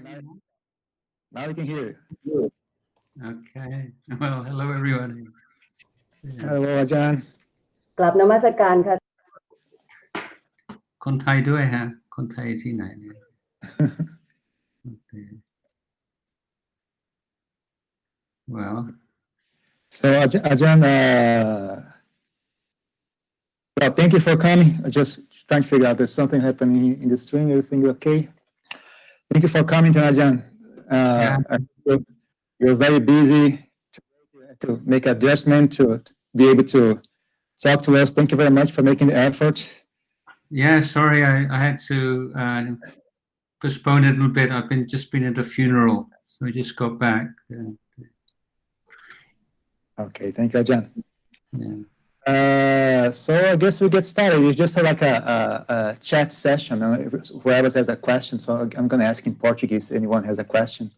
Now we can hear you. Okay. Well, hello everyone. Hello, Ajahn. กลับนมัสการค่ะ คนไทยด้วยฮะคนไทยที่ไหนเนี่ย Okay. Well, So, Ajahn, well, thank you for coming. I just trying to figure out there's something happening in the stream. Everything okay? Thank you for coming, Ajahn. You're very busy to make adjustment to be able to talk to us. Thank you very much for making the effort. yeah, sorry, I had to postpone it a little bit. I've just been at a funeral, so I just got back. Okay, thank you, Ajahn. Yeah. So I guess we get started. It's just like a chat session. Whoever has a question, so I'm going to ask in Portuguese if anyone has a question.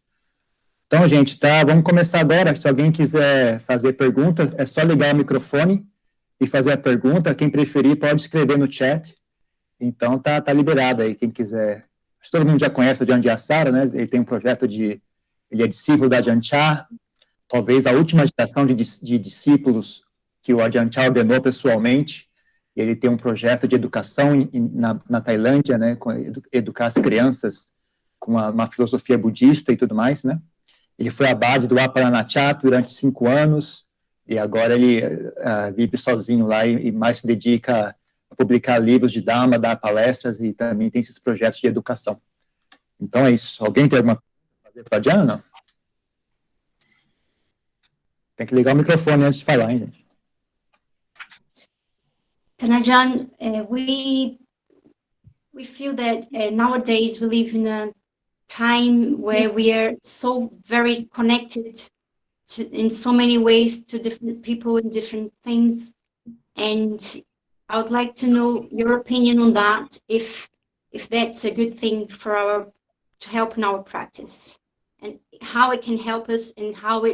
Então, gente, vamos começar agora. Se alguém quiser fazer pergunta, é só ligar o microfone e fazer a pergunta. Quem preferir pode escrever no chat. Então, tá liberado aí, quem quiser. Acho que todo mundo já conhece o Ajahn Jayasaro, né? Ele tem um projeto ele é discípulo da Ajahn Chah, talvez a última geração de discípulos que o Ajahn Chah ordenou pessoalmente. Ele tem um projeto de educação na Tailândia, né? Educar as crianças com uma filosofia budista e tudo mais, né? Ele foi abade do Aparanachat durante 5 anos, e agora ele vive sozinho lá e mais se dedica a publicar livros de Dharma, dar palestras, e também tem esses projetos de educação. Então é isso. Alguém tem alguma coisa para fazer para a Ajahn, não? Tem que ligar o microfone antes de falar, hein, gente? Ajahn, we feel that nowadays we live in a time where we are so very connected in so many ways to different people and different things, and I would like to know your opinion on that, if that's a good thing for to help in our practice, and how it can help us, and how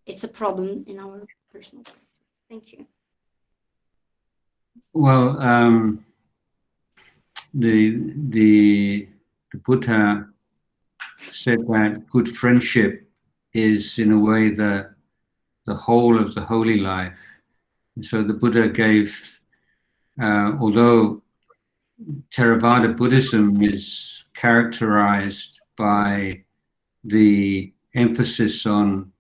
it's a problem in our personal practice. Thank you. Well, the Buddha said that good friendship is, in a way, the whole of the holy life. And so the Buddha gave, although Theravada Buddhism is characterized by the emphasis on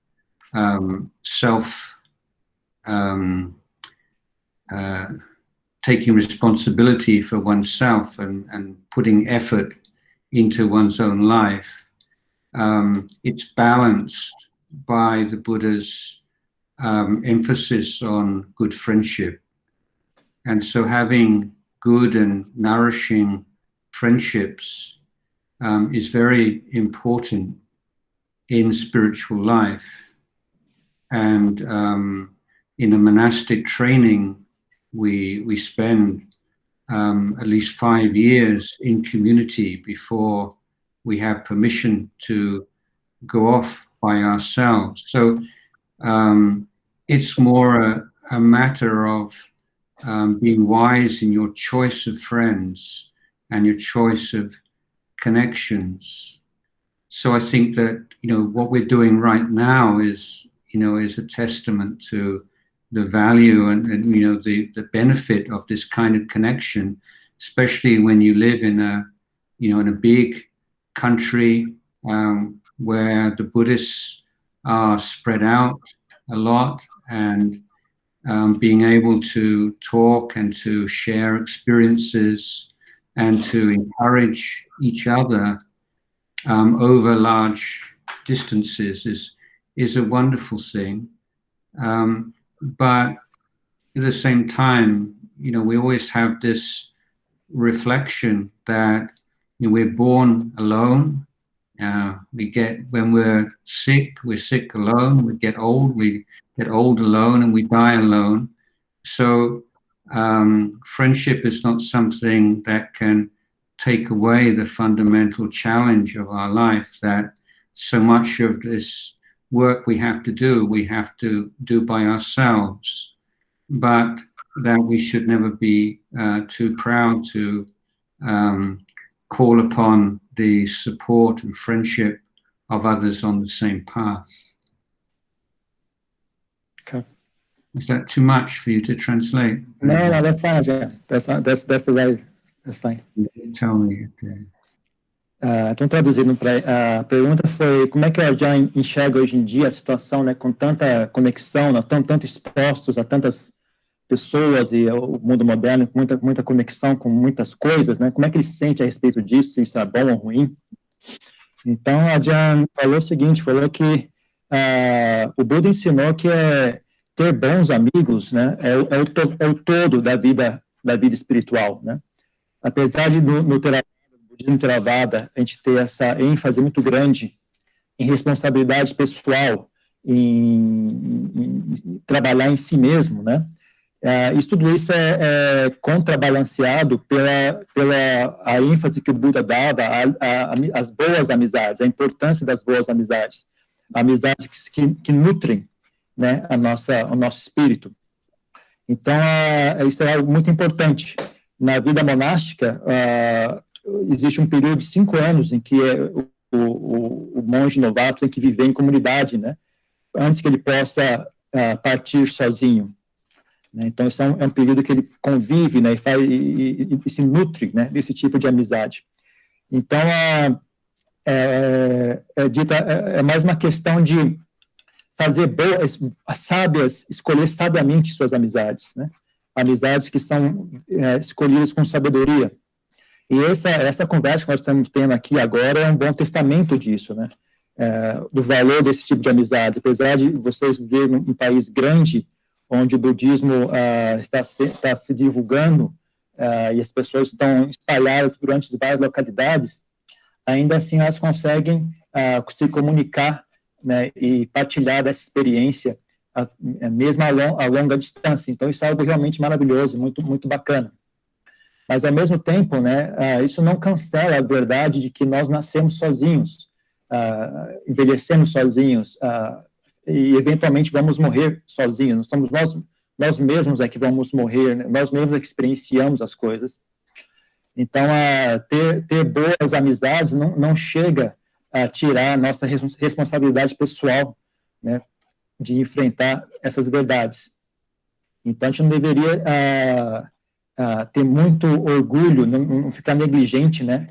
taking responsibility for oneself and putting effort into one's own life, it's balanced by the Buddha's emphasis on good friendship. And so having good and nourishing friendships is very important in spiritual life. And in a monastic training, we spend at least 5 years in community before we have permission to go off by ourselves. So it's more a matter of being wise in your choice of friends and your choice of connections. So I think that, what we're doing right now is a testament to the value and the benefit of this kind of connection, especially when you live in a big country where the Buddhists are spread out a lot, and being able to talk and to share experiences and to encourage each other over large distances is a wonderful thing. But at the same time, we always have this reflection that we're born alone. When we're sick alone. We get old alone, and we die alone. So friendship is not something that can take away the fundamental challenge of our life, that so much of this work we have to do by ourselves, but that we should never be too proud to call upon the support and friendship of others on the same path. Okay. Is that too much for you to translate? No, that's fine, Ajahn. That's the right. That's fine. Tell me. Então, traduzindo, a pergunta foi como é que o Ajahn enxerga hoje em dia a situação, né, com tanta conexão, nós estamos tanto expostos a tantas pessoas e o mundo moderno, com muita conexão com muitas coisas, né, como é que ele se sente a respeito disso, se isso é bom ou ruim? Então, a Ajahn falou o seguinte, falou que o Buda ensinou que ter bons amigos, né, é o todo da vida espiritual, né? Apesar de no Budismo Theravada a gente ter essa ênfase muito grande em responsabilidade pessoal, em trabalhar em si mesmo, né? Tudo isso é contrabalanceado pela a ênfase que o Buda dava às boas amizades, a importância das boas amizades, amizades que nutrem, né, o nosso espírito. Então, isso é algo muito importante. Na vida monástica, existe um período de 5 anos em que o monge novato tem que viver em comunidade, né, antes que ele possa partir sozinho. Né? Então, isso é um período que ele convive, né, e se nutre, né, desse tipo de amizade. Então, é mais uma questão de fazer escolher sabiamente suas amizades, né? Amizades que são escolhidas com sabedoria. E essa conversa que nós estamos tendo aqui agora é um bom testamento disso, né? Do valor desse tipo de amizade. Apesar de vocês viverem num país grande, onde o budismo está se divulgando e as pessoas estão espalhadas durante várias localidades, ainda assim elas conseguem se comunicar, né, e partilhar dessa experiência, mesmo a longa distância. Então, isso é algo realmente maravilhoso, muito, muito bacana. Mas, ao mesmo tempo, né, isso não cancela a verdade de que nós nascemos sozinhos, envelhecemos sozinhos, e, eventualmente, vamos morrer sozinhos. Não somos nós mesmos que vamos morrer, né? Nós mesmos que experienciamos as coisas. Então, ter boas amizades não chega a tirar a nossa responsabilidade pessoal, né, de enfrentar essas verdades. Então, a gente não deveria ter muito orgulho, não ficar negligente, né,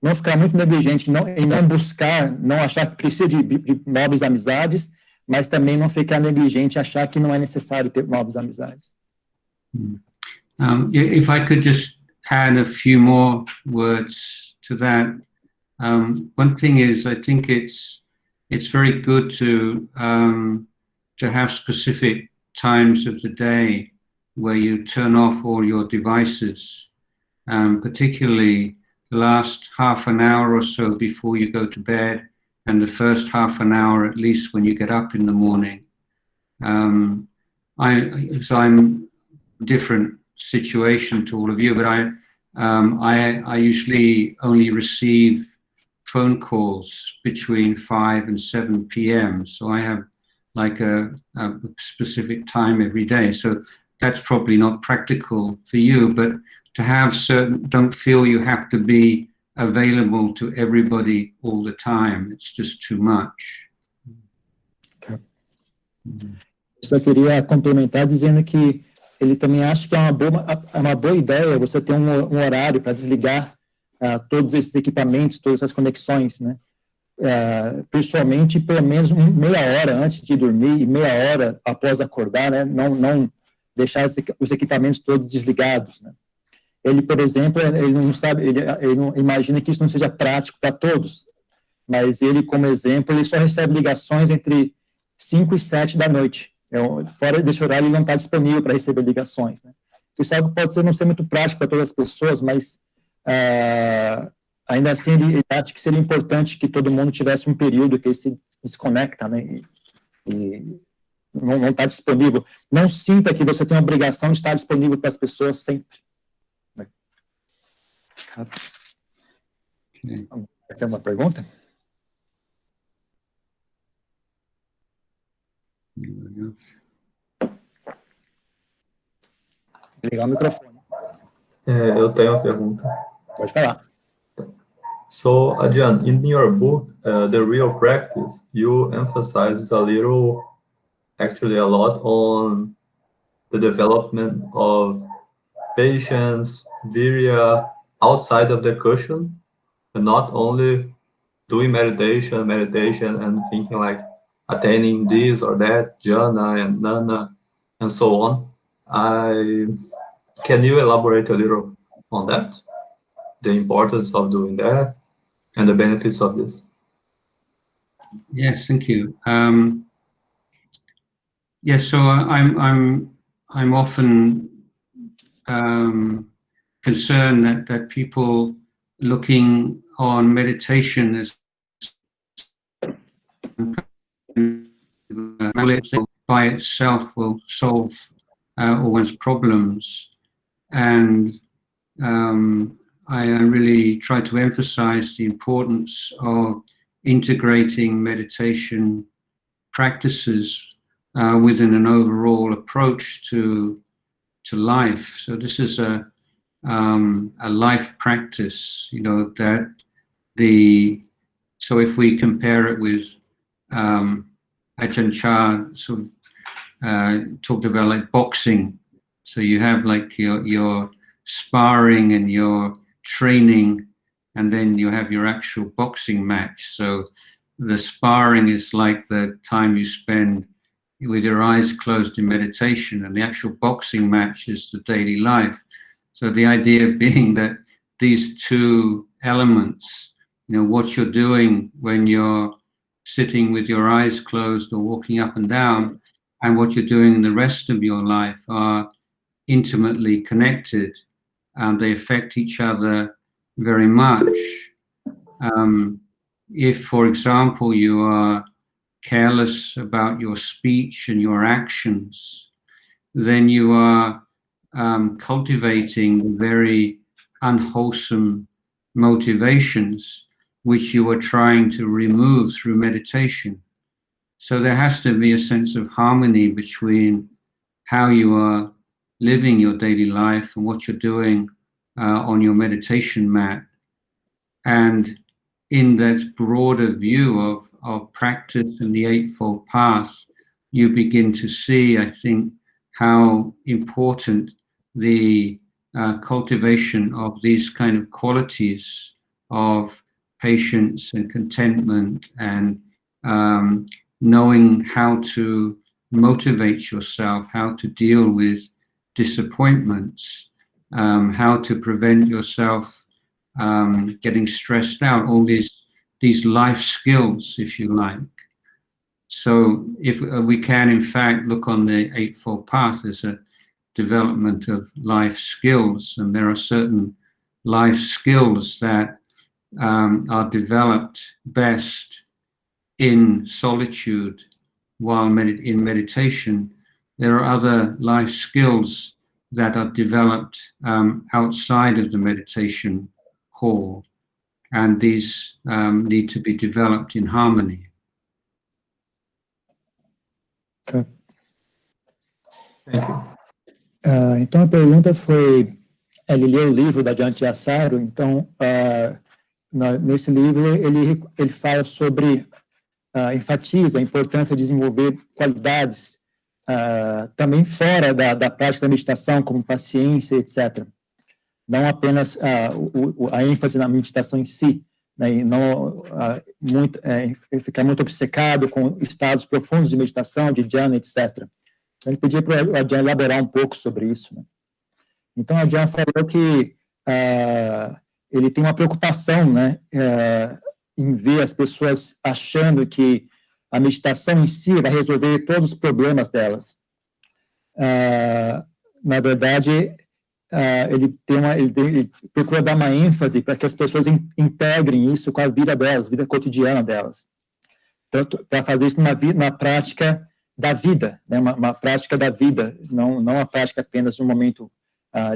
não ficar muito negligente em não buscar, não achar que precisa de novas amizades, mas também não ficar negligente, achar que não é necessário ter novas amizades. If I could just add a few more words to that. One thing is, I think it's very good to have specific times of the day where you turn off all your devices, particularly the last half an hour or so before you go to bed, and the first half an hour at least when you get up in the morning. I'm different situation to all of you, but I usually only receive phone calls between 5 and 7 p.m. So I have like a specific time every day. So that's probably not practical for you, but to have don't feel you have to be available to everybody all the time. It's just too much. Okay. Só queria complementar dizendo que ele também acha que é uma boa ideia você ter um horário para desligar todos esses equipamentos, todas essas conexões, né? Pessoalmente, pelo menos meia hora antes de dormir e meia hora após acordar, né? Não deixar os equipamentos todos desligados, né? Ele, por exemplo, ele não sabe, ele não imagina que isso não seja prático para todos, mas ele, como exemplo, ele só recebe ligações entre 5 e 7 da noite. Fora desse horário, ele não está disponível para receber ligações, né? Isso é algo que pode não ser muito prático para todas as pessoas, mas ainda assim ele acha que seria importante que todo mundo tivesse um período que ele se desconecta, né? E não está disponível. Não sinta que você tem a obrigação de estar disponível para as pessoas sempre. Essa é uma pergunta? Ligar o microfone. Eu tenho uma pergunta. Pode falar. So, Ajahn, in your book, The Real Practice, you emphasize actually a lot on the development of patience, virya, outside of the cushion, and not only doing meditation and thinking like attaining this or that, jhana and nana, and so on. Can you elaborate a little on that? The importance of doing that and the benefits of this? Yes, thank you. Yes, so I'm often concerned that people looking on meditation as by itself will solve all one's problems, and I really try to emphasize the importance of integrating meditation practices within an overall approach to life. So this is a life practice, that so if we compare it with Ajahn Chah sort of talked about like boxing. So you have like your sparring and your training, and then you have your actual boxing match. So the sparring is like the time you spend with your eyes closed in meditation, and the actual boxing match is the daily life. So the idea being that these two elements, what you're doing when you're sitting with your eyes closed or walking up and down, and what you're doing in the rest of your life are intimately connected, and they affect each other very much. If, for example, you are careless about your speech and your actions, then you are cultivating very unwholesome motivations which you are trying to remove through meditation. So there has to be a sense of harmony between how you are living your daily life and what you're doing on your meditation mat. And in that broader view of practice and the Eightfold Path, you begin to see, I think, how important the cultivation of these kind of qualities of patience and contentment and knowing how to motivate yourself, how to deal with disappointments, how to prevent yourself getting stressed out, all these life skills, if you like. So if we can, in fact, look on the Eightfold Path as a development of life skills, and there are certain life skills that are developed best in solitude while in meditation. There are other life skills that are developed outside of the meditation hall, and these need to be developed in harmony. Okay. Então a pergunta foi, ele leu o livro da Ajahn Jayasaro, então nesse livro ele fala sobre, enfatiza a importância de desenvolver qualidades também fora da prática da meditação, como paciência, etc. Não apenas a ênfase na meditação em si, né, e não ficar muito obcecado com estados profundos de meditação, de jhana, etc. Então, ele pediu para o Ajahn elaborar um pouco sobre isso, né? Então, o Ajahn falou que ele tem uma preocupação, né, em ver as pessoas achando que a meditação em si vai resolver todos os problemas delas. Na verdade, ele procura dar uma ênfase para que as pessoas integrem isso com a vida delas, vida cotidiana delas. Tanto para fazer isso na prática da vida, né, uma prática da vida, não a prática apenas de um momento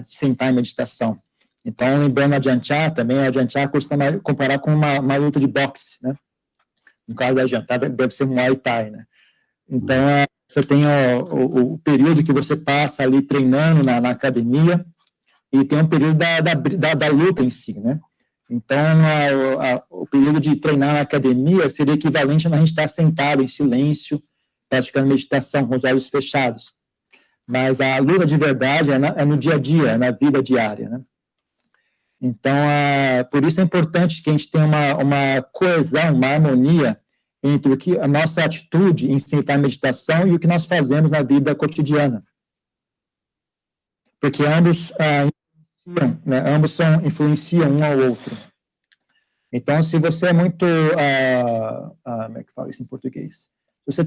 de sentar em meditação. Então, lembrando a Ajahn Chah também, a Ajahn Chah costuma comparar com uma luta de boxe, né? No caso da Ajahn Chah, deve ser um Muay Thai, né? Então, você tem o período que você passa ali treinando na academia, e tem um período da luta em si, né? Então, o período de treinar na academia seria equivalente a gente estar sentado em silêncio, praticando meditação com os olhos fechados. Mas a luta de verdade é no dia a dia, é na vida diária, né? Então, por isso é importante que a gente tenha uma coesão, uma harmonia entre a nossa atitude em sentar meditação e o que nós fazemos na vida cotidiana. Porque ambos influenciam, né? Ambos influenciam um ao outro. Então, se você é muito... como é que fala isso em português? Se você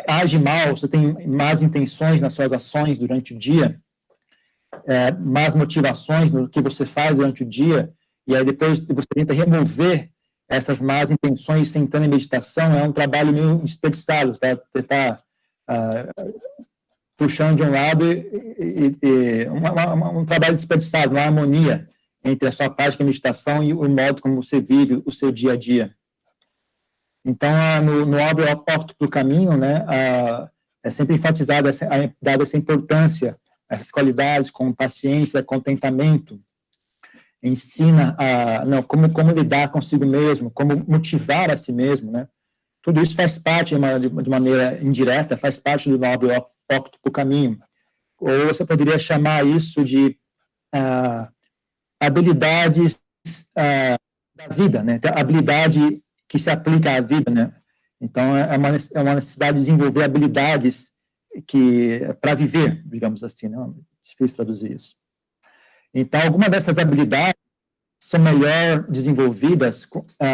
age mal, você tem más intenções nas suas ações durante o dia, más motivações no que você faz durante o dia, e aí depois você tenta remover essas más intenções sentando em meditação, é um trabalho meio desperdiçado, tá? Você está puxando de um lado um trabalho desperdiçado, uma harmonia entre a sua prática de meditação e o modo como você vive o seu dia a dia. Então, no Abre a Porta para o Caminho, né, é sempre enfatizada, dada essa importância, essas qualidades como paciência, contentamento, ensina como lidar consigo mesmo, como motivar a si mesmo, né? Tudo isso faz parte, de maneira indireta, faz parte do Abre a Porta para o Caminho. Ou você poderia chamar isso de habilidades da vida, né? Habilidade que se aplica à vida, né? Então, é uma necessidade de desenvolver habilidades para viver, digamos assim, né? É difícil traduzir isso. Então, algumas dessas habilidades são melhor desenvolvidas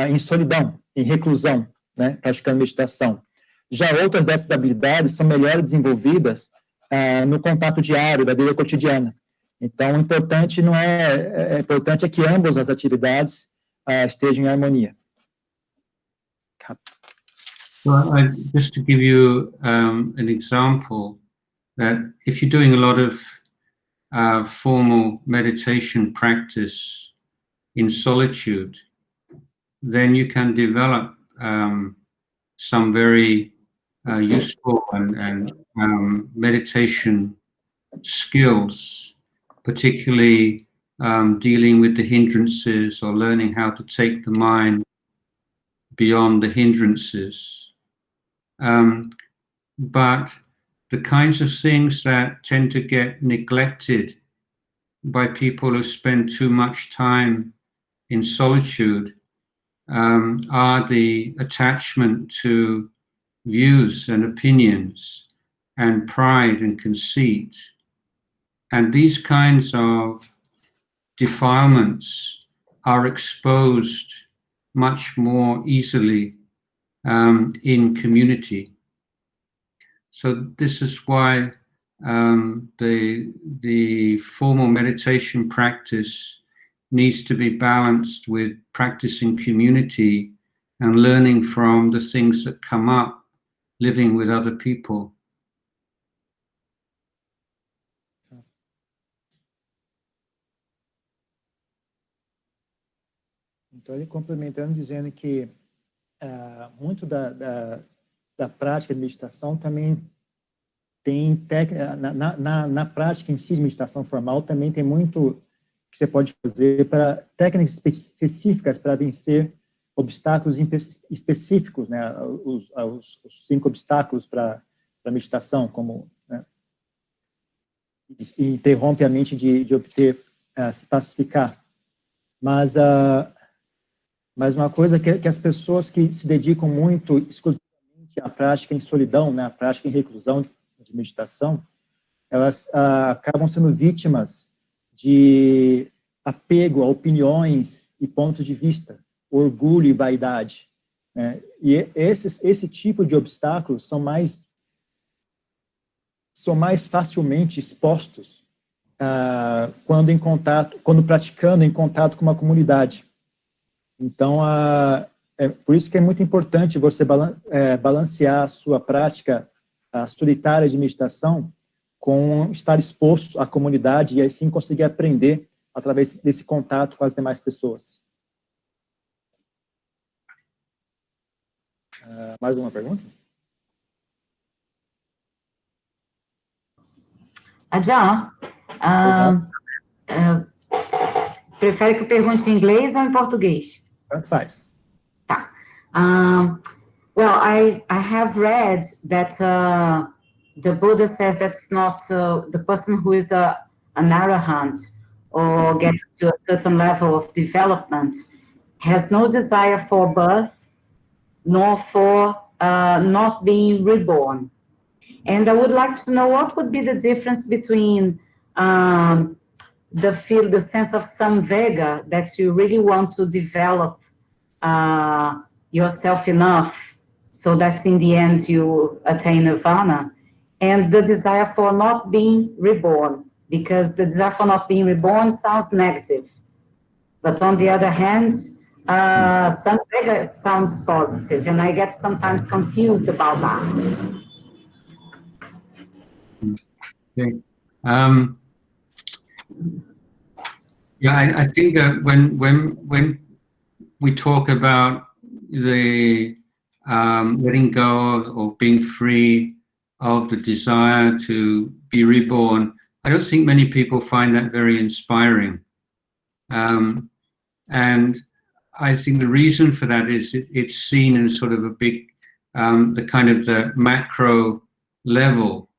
em solidão, em reclusão, né? Praticando meditação. Já outras dessas habilidades são melhor desenvolvidas no contato diário, da vida cotidiana. Então, o importante importante é que ambas as atividades estejam em harmonia. Well, just to give you an example, that if you're doing a lot of formal meditation practice in solitude, then you can develop some very useful and meditation skills, particularly dealing with the hindrances or learning how to take the mind beyond the hindrances. But the kinds of things that tend to get neglected by people who spend too much time in solitude are the attachment to views and opinions and pride and conceit. And these kinds of defilements are exposed much more easily in community. So this is why the formal meditation practice needs to be balanced with practicing community and learning from the things that come up, living with other people. Então, ele complementando, dizendo que muito da prática de meditação também tem na prática em si de meditação formal também tem muito que você pode fazer para técnicas específicas para vencer obstáculos específicos, né? Os 5 obstáculos para a meditação, como, né? Interrompe a mente de obter, se pacificar. Mas uma coisa que as pessoas que se dedicam muito exclusivamente à prática em solidão, né, à prática em reclusão de meditação, elas acabam sendo vítimas de apego a opiniões e pontos de vista, orgulho e vaidade, né? E esse tipo de obstáculos são mais facilmente expostos quando praticando em contato com uma comunidade. Então, por isso que é muito importante você balancear a sua prática solitária de meditação com estar exposto à comunidade e assim conseguir aprender através desse contato com as demais pessoas. Mais uma pergunta? Ajahn, Prefere que eu pergunte em inglês ou em português? Tanto faz. Tá. Well, I have read that the Buddha says that's not the person who is an arahant or gets to a certain level of development has no desire for birth nor for not being reborn. And I would like to know what would be the difference between the sense of samvega, that you really want to develop yourself enough so that in the end you attain nirvana, and the desire for not being reborn, because the desire for not being reborn sounds negative. But on the other hand, samvega sounds positive, and I get sometimes confused about that. Okay. Yeah, I think that when we talk about the letting go or being free of the desire to be reborn, I don't think many people find that very inspiring. And I think the reason for that is it's seen in sort of a big, the kind of the macro level,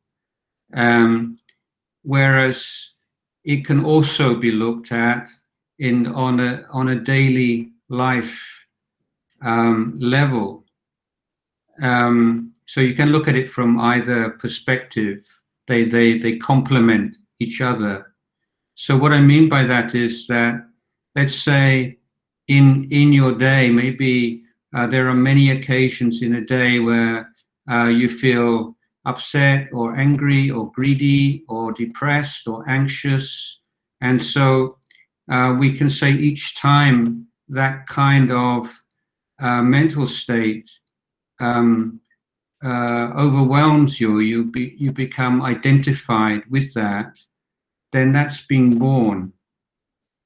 whereas it can also be looked at on a daily life level. So you can look at it from either perspective. They complement each other. So what I mean by that is that, let's say in your day, maybe there are many occasions in a day where you feel upset or angry or greedy or depressed or anxious. And so we can say each time that kind of mental state overwhelms you, you become identified with that, then that's being born.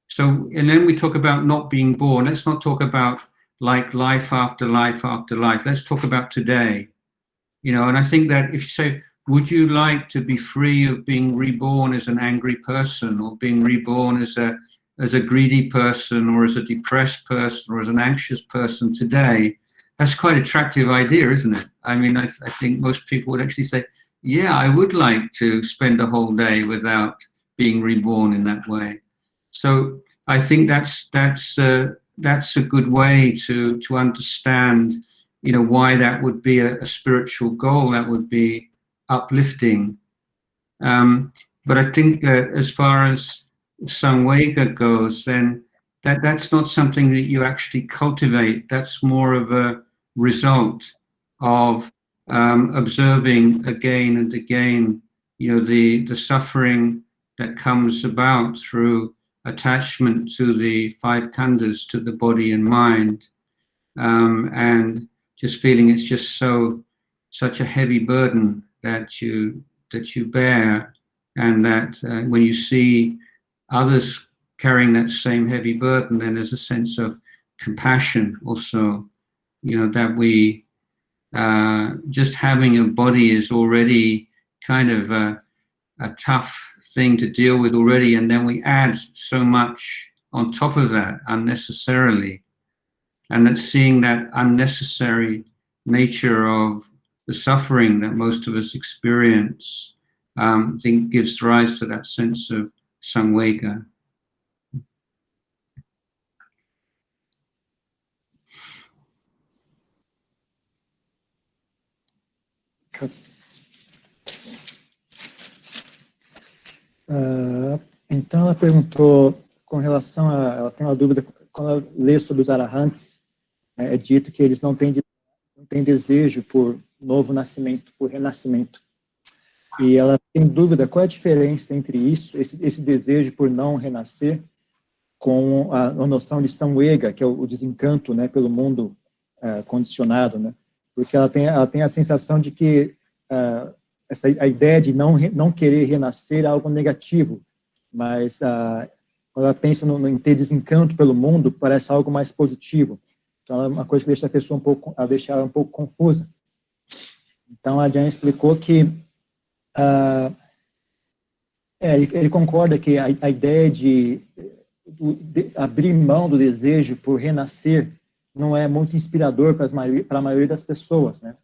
So, and then we talk about not being born. Let's not talk about like life after life after life. Let's talk about today. You know, and I think that if you say, would you like to be free of being reborn as an angry person, or being reborn as a greedy person, or as a depressed person, or as an anxious person today? That's quite an attractive idea, isn't it? I mean, I think most people would actually say, yeah, I would like to spend a whole day without being reborn in that way. So I think that's a good way to understand, you know, why that would be a spiritual goal, that would be uplifting. But I think that as far as samvega goes, then that's not something that you actually cultivate. That's more of a result of observing again and again, you know, the suffering that comes about through attachment to the five khandhas, to the body and mind, and just feeling it's just such a heavy burden that you bear, and that when you see others carrying that same heavy burden, then there's a sense of compassion also, you know, that we just having a body is already kind of a tough thing to deal with already, and then we add so much on top of that unnecessarily, and that seeing that unnecessary nature of the suffering that most of us experience, I think gives rise to that sense of samvega. Então ela perguntou com relação ela tem uma dúvida, quando ela lê sobre os arahants, é dito que eles não têm desejo por novo nascimento, por renascimento. E ela tem dúvida qual é a diferença entre isso, esse desejo por não renascer, com a noção de samvega, que é o desencanto, né, pelo mundo condicionado, né? Porque ela tem a sensação de que a ideia de não querer renascer é algo negativo, mas quando ela pensa em ter desencanto pelo mundo, parece algo mais positivo. Então, é uma coisa que deixa a pessoa deixa ela um pouco confusa. Então, a Ajahn explicou que Ele concorda que a ideia de abrir mão do desejo por renascer não é muito inspirador para a maioria das pessoas, né?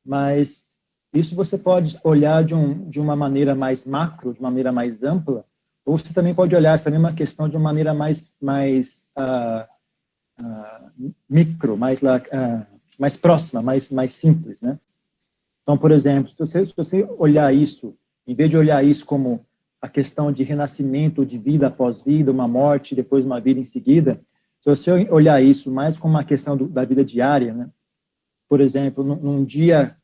Mas isso você pode olhar de uma maneira mais macro, de uma maneira mais ampla, ou você também pode olhar essa mesma questão de uma maneira mais micro, mais próxima, mais simples, né? Então, por exemplo, se você olhar isso, em vez de olhar isso como a questão de renascimento, de vida após vida, uma morte, depois uma vida em seguida, se você olhar isso mais como uma questão da vida diária, né? Por exemplo, num dia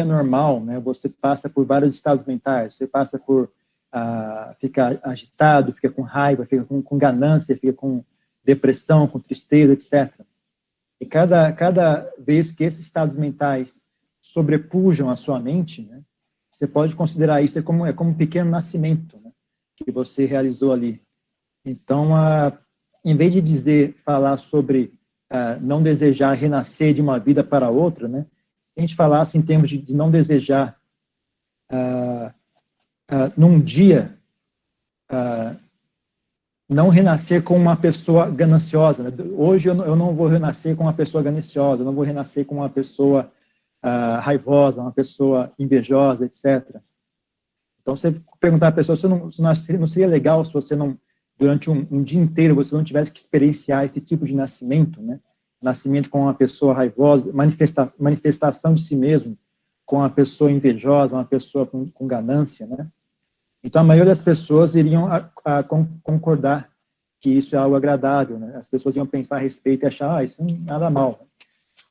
normal, né, você passa por vários estados mentais, você passa por ficar agitado, fica com raiva, fica com ganância, fica com depressão, com tristeza, etc. E cada vez que esses estados mentais sobrepujam a sua mente, né, você pode considerar isso como um pequeno nascimento, né, que você realizou ali. Então, em vez de falar sobre não desejar renascer de uma vida para outra, né, se a gente falasse em termos de não desejar num dia não renascer com uma pessoa gananciosa, né? Hoje eu não vou renascer com uma pessoa gananciosa, eu não vou renascer com uma pessoa raivosa, uma pessoa invejosa, etc. Então, você perguntar à pessoa, não seria legal se você não, durante um dia inteiro, você não tivesse que experienciar esse tipo de nascimento, né? Nascimento com uma pessoa raivosa, manifestação de si mesmo com uma pessoa invejosa, uma pessoa com ganância, né? Então, a maioria das pessoas iriam concordar que isso é algo agradável, né? As pessoas iam pensar a respeito e achar, isso não é nada mal.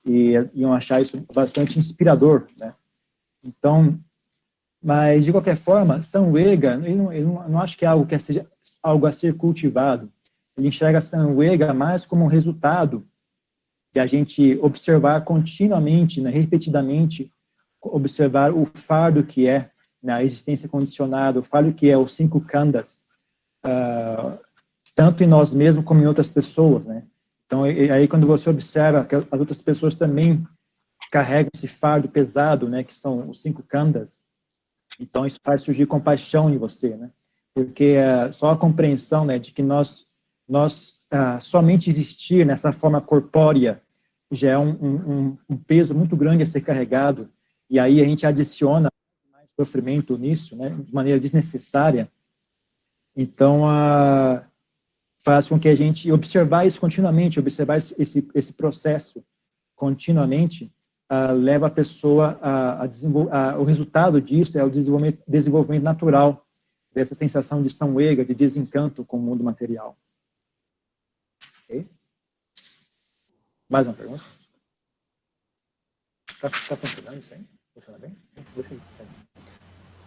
E iam achar isso bastante inspirador, né? Então, mas, de qualquer forma, Samvega, ele não acha que é algo a ser cultivado. Ele enxerga Samvega mais como um resultado de a gente observar continuamente, né, repetidamente, observar o fardo que é na existência condicionada, o fardo que é os 5 khandhas, tanto em nós mesmos como em outras pessoas, né? Então, aí quando você observa que as outras pessoas também carregam esse fardo pesado, né, que são os 5 khandhas, então isso faz surgir compaixão em você, né? Porque só a compreensão, né, de que nós somente existir nessa forma corpórea já é um peso muito grande a ser carregado, e aí a gente adiciona mais sofrimento nisso, né, de maneira desnecessária. Então, faz com que a gente observar isso continuamente, observar esse processo continuamente, leva a pessoa a desenvolver, o resultado disso é o desenvolvimento natural dessa sensação de samvega, de desencanto com o mundo material. Okay? Mais uma pergunta? Está funcionando isso aí? Funciona bem?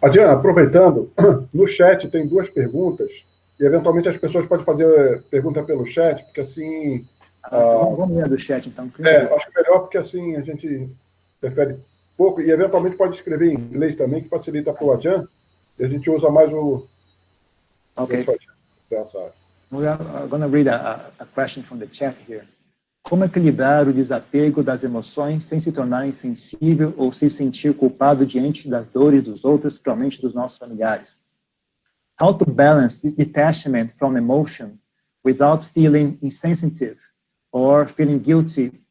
Ajahn, aproveitando, no chat tem 2 perguntas, e eventualmente as pessoas podem fazer pergunta pelo chat, porque assim... Vamos ler do chat, então. Acho melhor, porque assim a gente prefere pouco, e eventualmente pode escrever em inglês também, que facilita para o Ajahn, e a gente usa mais o... Ok. I'm going to read a question from the chat here. Como equilibrar o desapego das emoções sem se tornar insensível ou se sentir culpado diante das dores dos outros, principalmente dos nossos familiares? How to balance detachment from emotion without feeling insensitive or feeling guilty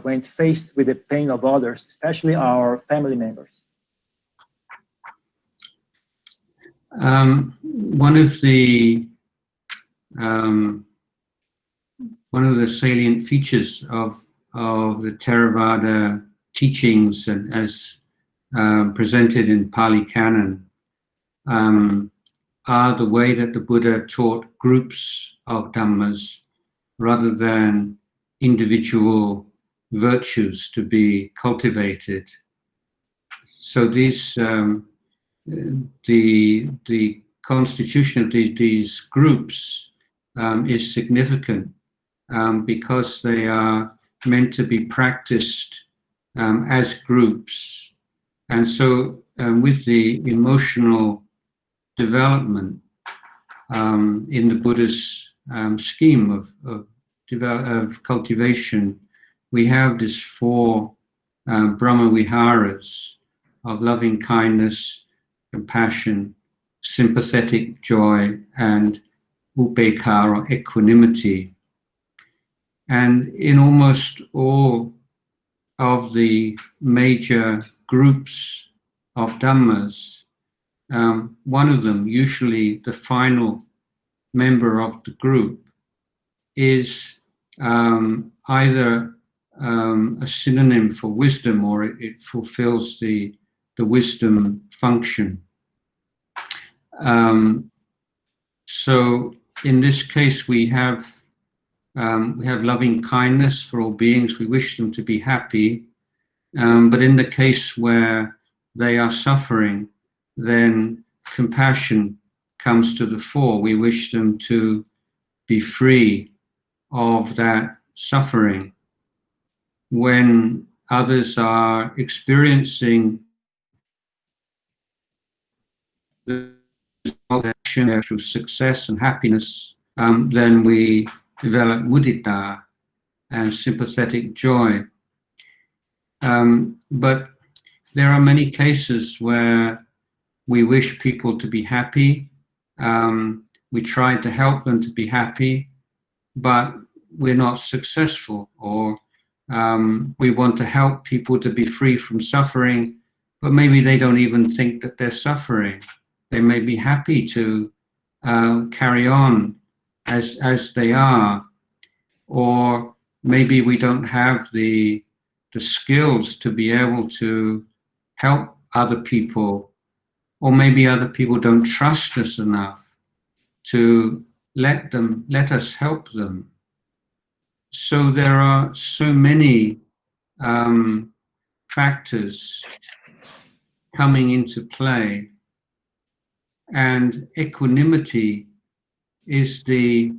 when faced with the pain of others, especially our family members? One of the salient features of the Theravada teachings, and as presented in Pali Canon, are the way that the Buddha taught groups of Dhammas rather than individual virtues to be cultivated. So these, the constitution of these groups is significant because they are meant to be practiced as groups. And so with the emotional development in the Buddha's scheme of cultivation, we have this 4 Brahma Viharas of loving kindness, compassion, sympathetic joy, and upekkha, or equanimity. And in almost all of the major groups of Dhammas, one of them, usually the final member of the group, is either a synonym for wisdom, or it fulfills the wisdom function. So in this case, we have loving kindness for all beings. We wish them to be happy. But in the case where they are suffering, then compassion comes to the fore. We wish them to be free of that suffering. When others are experiencing the action through success and happiness, then we develop mudita and sympathetic joy. But there are many cases where we wish people to be happy. We try to help them to be happy, but we're not successful. Or we want to help people to be free from suffering, but maybe they don't even think that they're suffering. They may be happy to carry on as they are. Or maybe we don't have the skills to be able to help other people, or maybe other people don't trust us enough to let us help them. So there are so many factors coming into play, and equanimity is the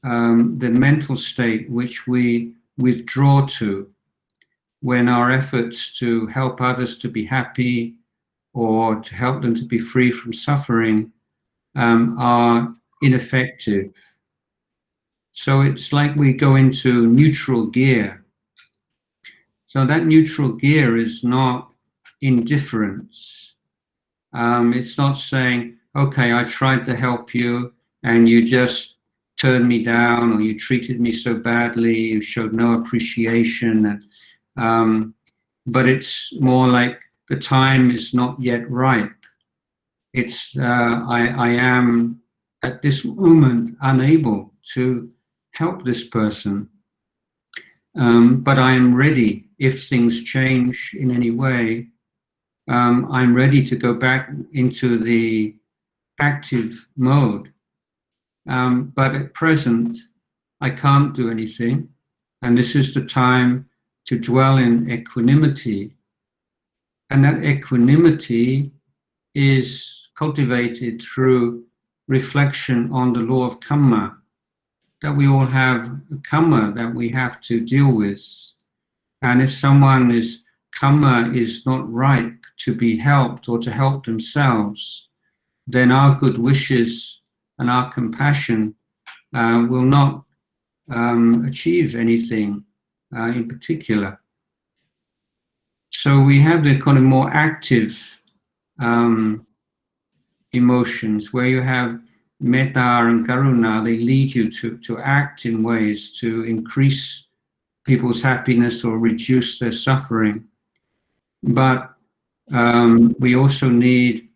mental state which we withdraw to when our efforts to help others to be happy or to help them to be free from suffering are ineffective. So it's like we go into neutral gear. So that neutral gear is not indifference. It's not saying, okay, I tried to help you and you just turned me down, or you treated me so badly, you showed no appreciation. But it's more like the time is not yet ripe. It's I am at this moment unable to help this person, but I am ready if things change in any way. I'm ready to go back into the active mode. But at present, I can't do anything. And this is the time to dwell in equanimity. And that equanimity is cultivated through reflection on the law of karma, that we all have karma that we have to deal with. And if someone's karma is not ripe to be helped or to help themselves, then our good wishes and our compassion will not achieve anything in particular. So we have the kind of more active emotions where you have metta and karuna. They lead you to act in ways to increase people's happiness or reduce their suffering. But we also need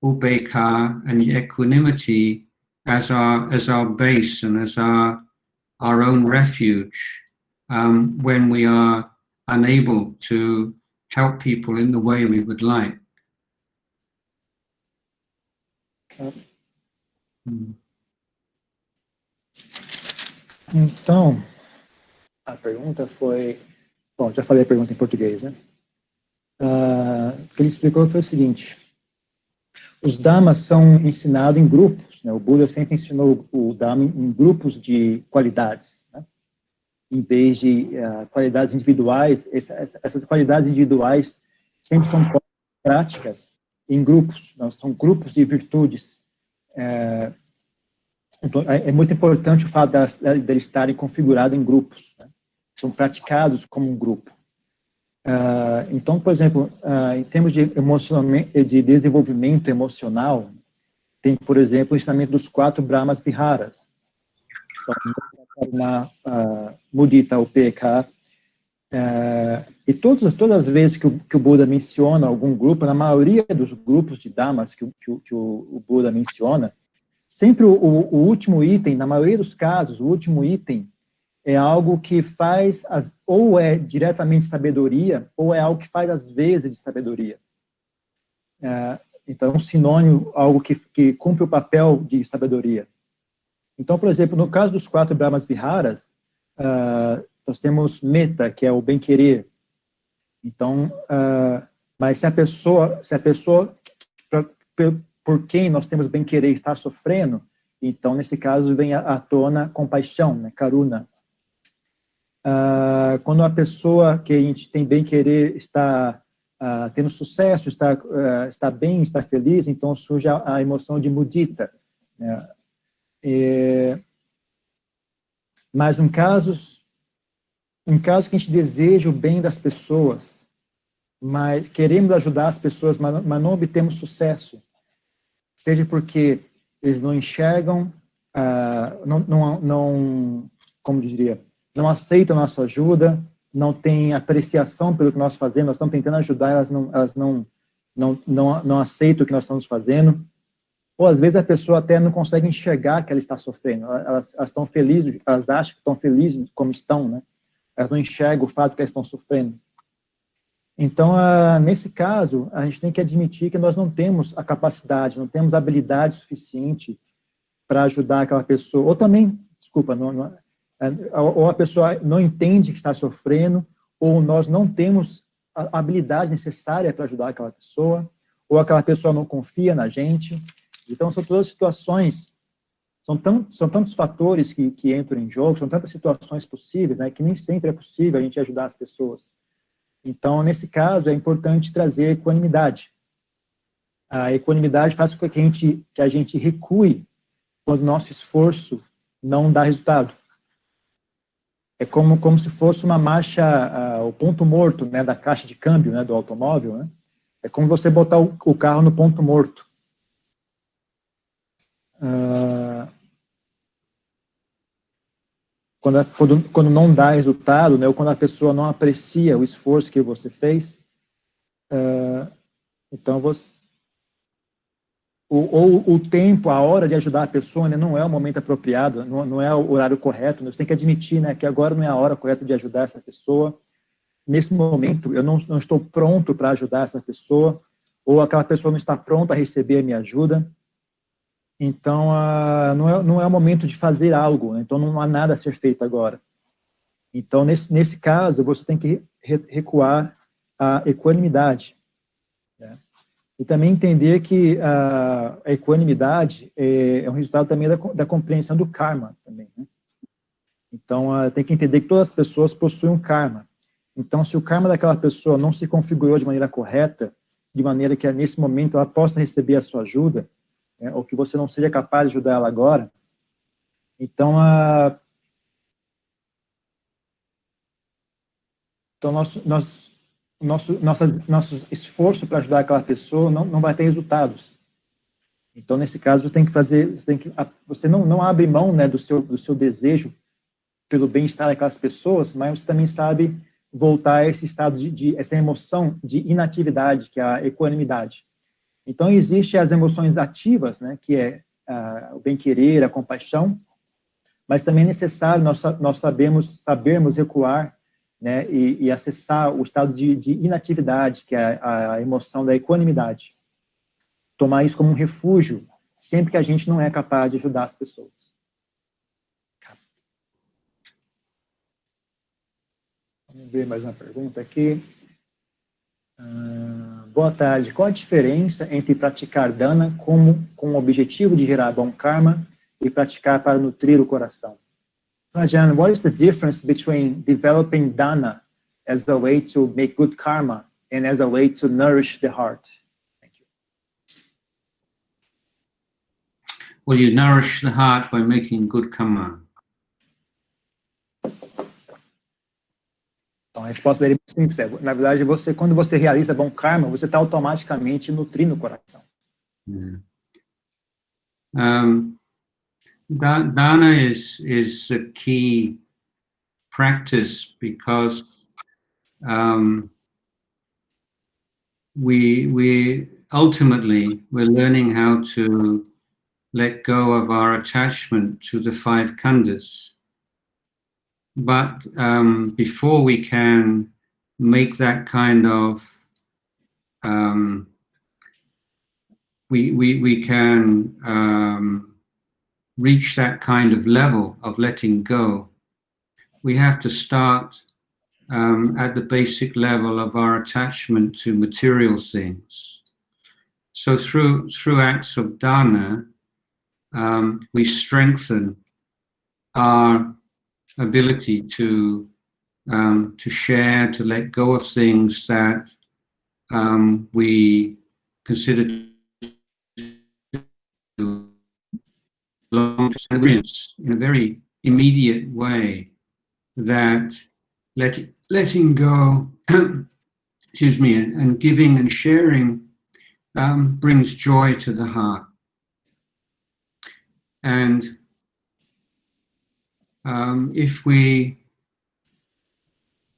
upekkha and equanimity as our base and as our own refuge when we are unable to help people in the way we would like. Então, a pergunta foi... Bom, já falei a pergunta em português, né? O que ele explicou foi o seguinte: os Dhammas são ensinados em grupos, né? O Buda sempre ensinou o Dhamma em grupos de qualidades, né? Em vez de qualidades individuais. Essas qualidades individuais sempre são práticas em grupos, não? São grupos de virtudes. Então, é muito importante o fato de estarem configurados em grupos, né? São praticados como um grupo. Então, por exemplo, em termos de desenvolvimento emocional, tem, por exemplo, o ensinamento dos 4 Brahmas Viharas, que são na Mudita, Upekkha. E todas as vezes que o Buda menciona algum grupo, na maioria dos grupos de Dhammas que o Buda menciona, sempre o último item, na maioria dos casos, o último item é algo que faz, ou é diretamente sabedoria, ou é algo que faz às vezes de sabedoria. Então, é um sinônimo, algo que cumpre o papel de sabedoria. Então, por exemplo, no caso dos 4 Brahmas Viharas, nós temos metta, que é o bem-querer. Então, mas se a pessoa por quem nós temos bem-querer está sofrendo, então, nesse caso, vem à tona compaixão, né, karuna. Quando a pessoa que a gente tem bem-querer está tendo sucesso, está bem, está feliz, então surge a emoção de mudita, né? Mas em casos que a gente deseja o bem das pessoas, mas queremos ajudar as pessoas, mas não obtemos sucesso, seja porque eles não enxergam, como diria, não aceitam a nossa ajuda, não têm apreciação pelo que nós fazemos, nós estamos tentando ajudar, elas não aceitam o que nós estamos fazendo, ou às vezes a pessoa até não consegue enxergar que ela está sofrendo, elas estão felizes, elas acham que estão felizes como estão, né? Elas não enxergam o fato que elas estão sofrendo. Então, nesse caso, a gente tem que admitir que nós não temos a capacidade, não temos a habilidade suficiente para ajudar aquela pessoa, ou também, desculpa, ou a pessoa não entende que está sofrendo, ou nós não temos a habilidade necessária para ajudar aquela pessoa, ou aquela pessoa não confia na gente. Então, são todas situações, são tantos fatores que entram em jogo, são tantas situações possíveis, né, que nem sempre é possível a gente ajudar as pessoas. Então, nesse caso, é importante trazer equanimidade. A equanimidade faz com que a gente recue quando o nosso esforço não dá resultado. É como se fosse uma marcha, o ponto morto, né, da caixa de câmbio, né, do automóvel, né? É como você botar o carro no ponto morto. Quando não dá resultado, né, ou quando a pessoa não aprecia o esforço que você fez, então o tempo, a hora de ajudar a pessoa, né, não é o momento apropriado, não é o horário correto, né, você tem que admitir, né, que agora não é a hora correta de ajudar essa pessoa, nesse momento eu não estou pronto para ajudar essa pessoa, ou aquela pessoa não está pronta a receber a minha ajuda. Então, não é o momento de fazer algo, né? Então não há nada a ser feito agora. Então, nesse caso, você tem que recuar a equanimidade, né? E também entender que a equanimidade é um resultado também da compreensão do karma, também, né? Então, tem que entender que todas as pessoas possuem um karma. Então, se o karma daquela pessoa não se configurou de maneira correta, de maneira que nesse momento ela possa receber a sua ajuda, ou que você não seja capaz de ajudar ela agora, então nosso esforço para ajudar aquela pessoa não vai ter resultados. Então, nesse caso, você não abre mão, né, do seu desejo pelo bem-estar daquelas pessoas, mas você também sabe voltar a esse estado essa emoção de inatividade, que é a equanimidade. Então, existem as emoções ativas, né, que é o bem-querer, a compaixão, mas também é necessário nós sabermos recuar, né, e acessar o estado de inatividade, que é a emoção da equanimidade. Tomar isso como um refúgio, sempre que a gente não é capaz de ajudar as pessoas. Vamos ver mais uma pergunta aqui. Boa tarde. Qual a diferença entre praticar dana com o objetivo de gerar bom karma e praticar para nutrir o coração? Ajahn, what is the difference between developing dana as a way to make good karma and as a way to nourish the heart? Thank you. Well, you nourish the heart by making good karma. Então, a resposta dele é simples. Na verdade, quando você realiza bom karma, você está automaticamente nutrindo o coração. Yeah. Dana is a key practice because we ultimately we're learning how to let go of our attachment to the 5 khandhas. But before we can make that kind of we can reach that kind of level of letting go, we have to start at the basic level of our attachment to material things. So through acts of dana, we strengthen our ability to share, to let go of things that we consider to belong to experience in a very immediate way, that letting go, excuse me, and giving and sharing brings joy to the heart. And if we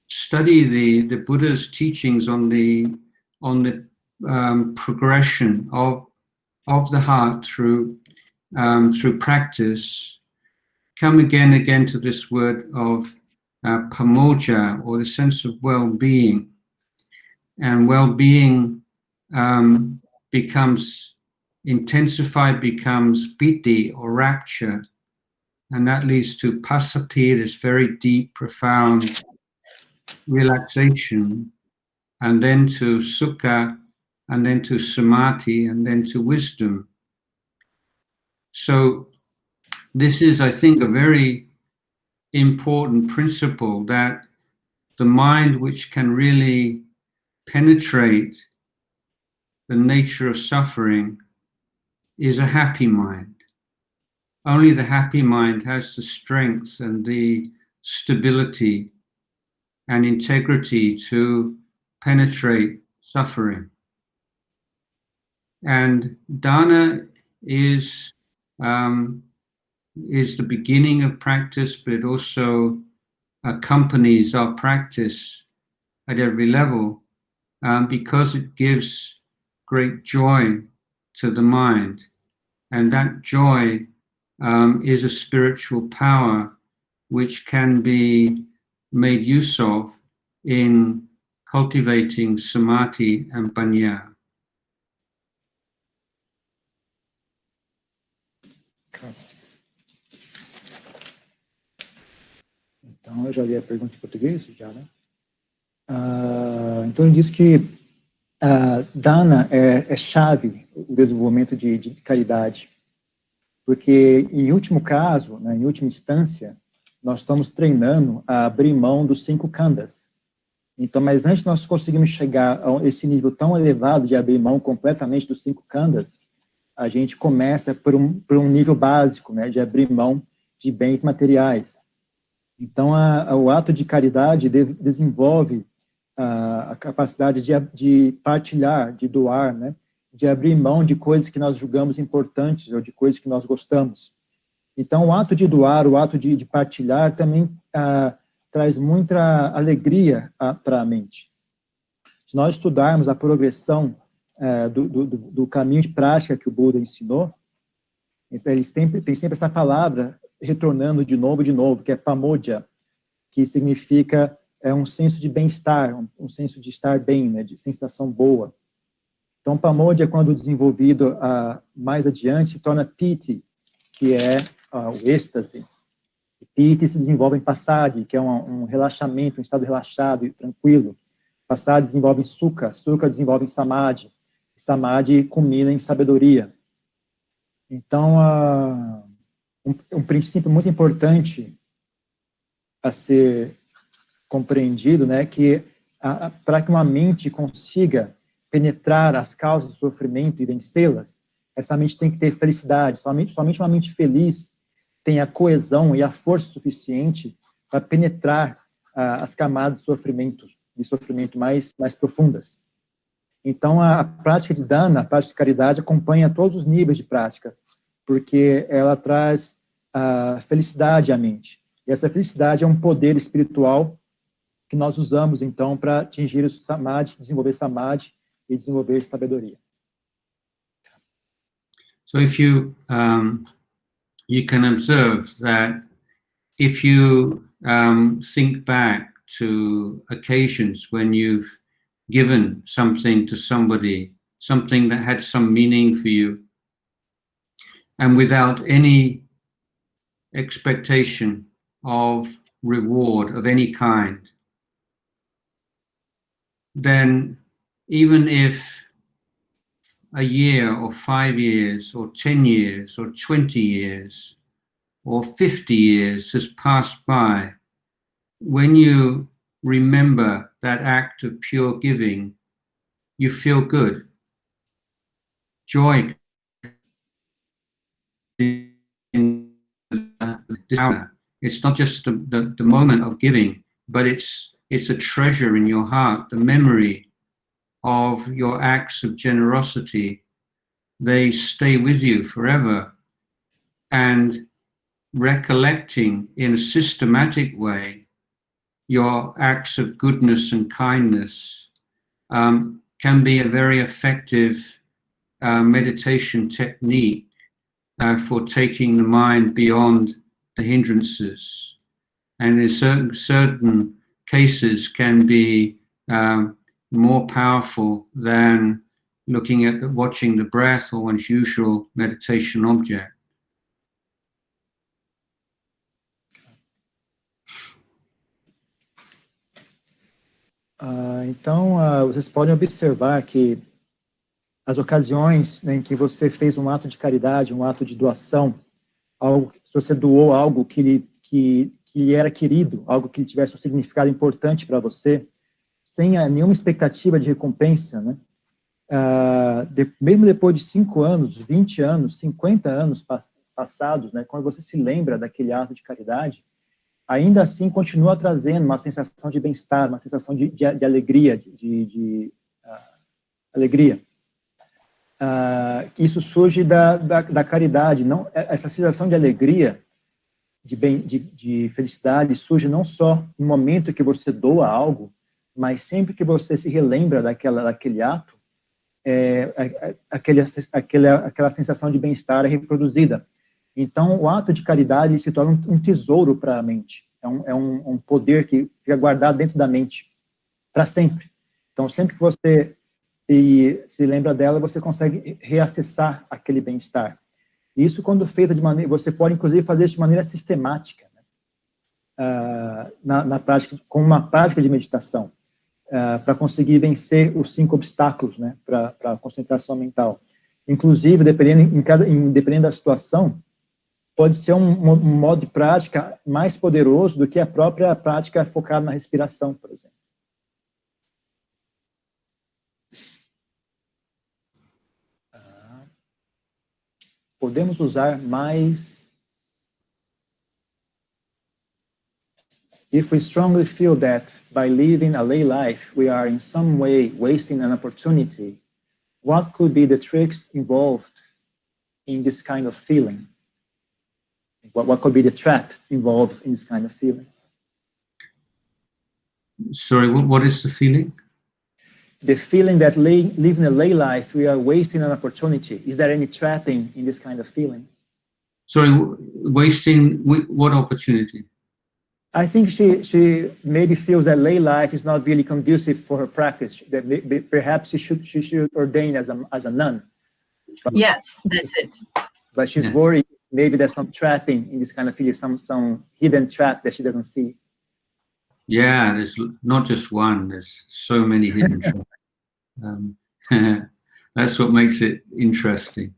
study the Buddha's teachings on the progression of the heart through practice, come again to this word of pamoja, or the sense of well-being. And well-being becomes intensified, becomes piti, or rapture, and that leads to passapi, this very deep, profound relaxation, and then to sukha, and then to samadhi, and then to wisdom. So this is, I think, a very important principle, that the mind which can really penetrate the nature of suffering is a happy mind. Only the happy mind has the strength and the stability and integrity to penetrate suffering. And dana is the beginning of practice, but it also accompanies our practice at every level, because it gives great joy to the mind. And that joy is a spiritual power which can be made use of in cultivating samadhi and panya. Então, eu já li a pergunta em português, já, né? Então, ele diz que dana é chave o desenvolvimento de caridade, porque, em último caso, né, em última instância, nós estamos treinando a abrir mão dos 5 khandhas. Então, mas antes nós conseguimos chegar a esse nível tão elevado de abrir mão completamente dos 5 khandhas, a gente começa por um nível básico, né, de abrir mão de bens materiais. Então, o ato de caridade desenvolve a capacidade de partilhar, de doar, né, de abrir mão de coisas que nós julgamos importantes ou de coisas que nós gostamos. Então, o ato de doar, o ato de partilhar também traz muita alegria para a mente. Se nós estudarmos a progressão do caminho de prática que o Buda ensinou, eles tem sempre essa palavra retornando de novo, que é pamoja, que significa um senso de bem-estar, um senso de estar bem, né, de sensação boa. Então, pamoja, quando desenvolvido mais adiante, se torna piti, que é o êxtase. Piti se desenvolve em passadi, que é um relaxamento, um estado relaxado e tranquilo. Passadi desenvolve em sukha, sukha desenvolve em samadhi, samadhi culmina em sabedoria. Então, um princípio muito importante a ser compreendido, né, que para que uma mente consiga penetrar as causas do sofrimento e vencê-las, essa mente tem que ter felicidade. Somente uma mente feliz tem a coesão e a força suficiente para penetrar as camadas de sofrimento mais profundas. Então, a prática de dana, a prática de caridade, acompanha todos os níveis de prática, porque ela traz a felicidade à mente. E essa felicidade é um poder espiritual que nós usamos, então, para atingir o samadhi, desenvolver samadhi e desenvolver sabedoria. So if you you can observe that if you think back to occasions when you've given something to somebody, something that had some meaning for you, and without any expectation of reward of any kind, then even if a year or 5 years or 10 years or 20 years or 50 years has passed by, when you remember that act of pure giving, you feel good. Joy. It's not just the moment of giving, but it's a treasure in your heart, the memory of your acts of generosity. They stay with you forever. And recollecting in a systematic way your acts of goodness and kindness can be a very effective meditation technique for taking the mind beyond the hindrances, and in certain cases can be more powerful than watching the breath or one's usual meditation object. Então, vocês podem observar que as ocasiões, né, em que você fez um ato de caridade, um ato de doação, se você doou algo que lhe era querido, algo que tivesse um significado importante para você, sem nenhuma expectativa de recompensa, né? Mesmo depois de 5 anos, 20 anos, 50 anos passados, né, quando você se lembra daquele ato de caridade, ainda assim continua trazendo uma sensação de bem-estar, uma sensação de alegria, alegria. Isso surge da caridade. Não, essa sensação de alegria, de felicidade, surge não só no momento que você doa algo, mas sempre que você se relembra daquele ato, aquela sensação de bem-estar é reproduzida. Então, o ato de caridade se torna um tesouro para a mente. É um poder que fica guardado dentro da mente para sempre. Então, sempre que você se lembra dela, você consegue reacessar aquele bem-estar. Isso, quando feito de maneira... Você pode, inclusive, fazer isso de maneira sistemática, né? Na prática, com uma prática de meditação, para conseguir vencer os 5 obstáculos, né? Para a concentração mental. Inclusive, dependendo da situação, pode ser um modo de prática mais poderoso do que a própria prática focada na respiração, por exemplo. Podemos usar mais. If we strongly feel that by living a lay life, we are in some way wasting an opportunity, what could be the tricks involved in this kind of feeling? What could be the trap involved in this kind of feeling? Sorry, what is the feeling? The feeling that living a lay life, we are wasting an opportunity. Is there any trapping in this kind of feeling? Sorry, wasting what opportunity? I think she maybe feels that lay life is not really conducive for her practice. That perhaps she should ordain as a nun. Yes, that's it. But she's worried maybe there's some trapping in this kind of feeling, some hidden trap that she doesn't see. Yeah, there's not just one. There's so many hidden traps. That's what makes it interesting.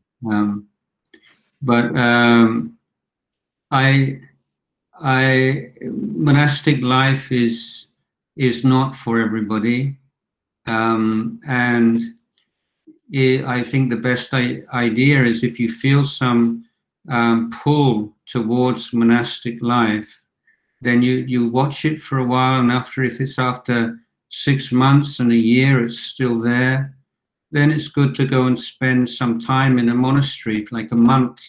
But monastic life is not for everybody, and I think the best idea is if you feel some pull towards monastic life, then you watch it for a while, and if it's after 6 months and a year it's still there, then it's good to go and spend some time in a monastery, like a month,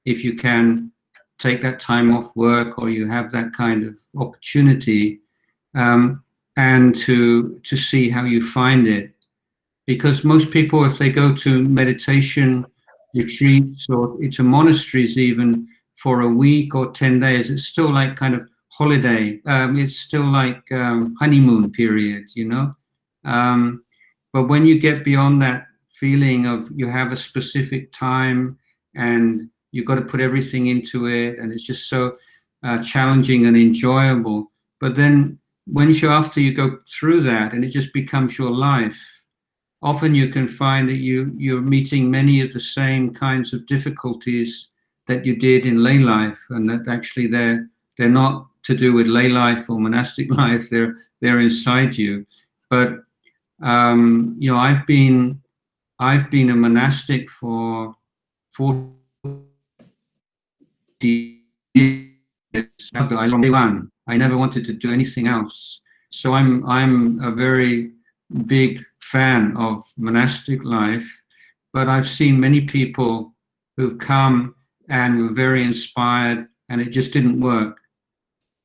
if you can take that time off work, or you have that kind of opportunity, and to see how you find it. Because most people, if they go to meditation retreats or to monasteries even for a week or 10 days, it's still like kind of holiday. It's still like honeymoon period, you know. But when you get beyond that feeling of you have a specific time and you've got to put everything into it, and it's just so challenging and enjoyable. But then after you go through that and it just becomes your life, often you can find that you're meeting many of the same kinds of difficulties that you did in lay life, and that actually they're not to do with lay life or monastic life, they're inside you. But you know, I've been a monastic for 40 years. I never wanted to do anything else. So I'm a very big fan of monastic life, but I've seen many people who've come and were very inspired and it just didn't work.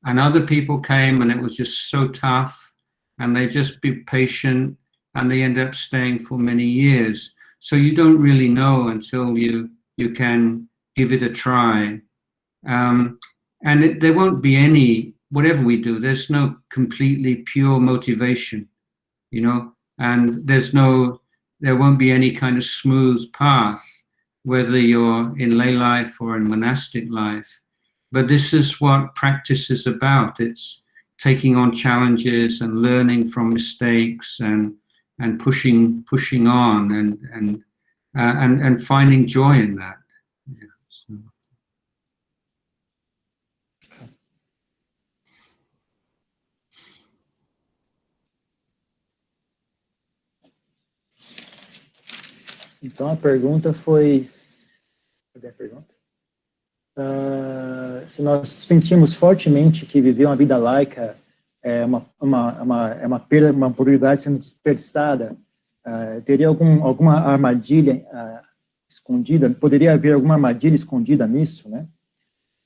And other people came and it was just so tough, and they just be patient and they end up staying for many years. So you don't really know until you can give it a try. And there won't be any, whatever we do, there's no completely pure motivation, you know, and there won't be any kind of smooth path, whether you're in lay life or in monastic life. But this is what practice is about. It's taking on challenges and learning from mistakes and pushing on and finding joy in that. Yeah, so. Então a pergunta foi... Cadê a pergunta? Se nós sentimos fortemente que viver uma vida laica é uma perda, uma oportunidade sendo desperdiçada, teria alguma armadilha escondida? Poderia haver alguma armadilha escondida nisso, né?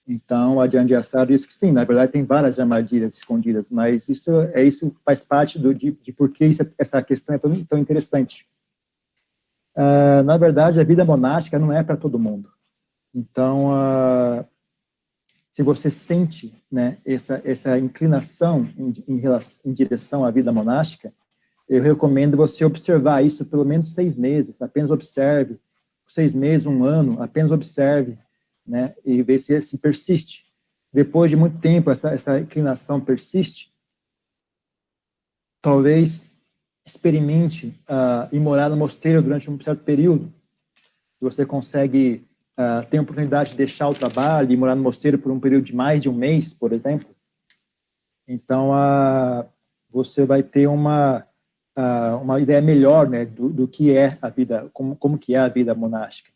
Então, o Ajahn Jayasaro disse que sim, na verdade tem várias armadilhas escondidas, mas isso faz parte de por que essa questão é tão interessante. Na verdade, a vida monástica não é para todo mundo. Então, se você sente, né, essa inclinação em direção à vida monástica, eu recomendo você observar isso pelo menos 6 meses, apenas observe, 6 meses, 1 ano, apenas observe, né, e ver se persiste. Depois de muito tempo, essa inclinação persiste, talvez experimente ir morar no mosteiro durante um certo período. Você consegue ter a oportunidade de deixar o trabalho e morar no mosteiro por um período de mais de 1 mês, por exemplo. Então, você vai ter uma ideia melhor, né, do que é a vida, como que é a vida monástica.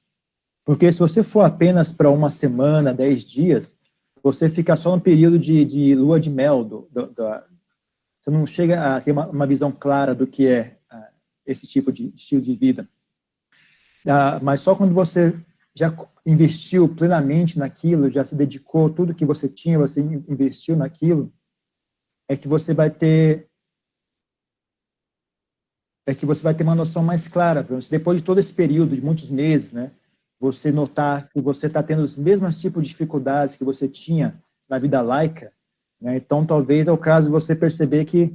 Porque se você for apenas para 1 semana, 10 dias, você fica só no período de lua de mel, você não chega a ter uma visão clara do que é esse tipo de estilo de vida. Mas só quando você já investiu plenamente naquilo, já se dedicou, tudo que você tinha, você investiu naquilo, é que você vai ter uma noção mais clara. Depois de todo esse período, de muitos meses, né, você notar que você está tendo os mesmos tipos de dificuldades que você tinha na vida laica, né, então talvez é o caso de você perceber que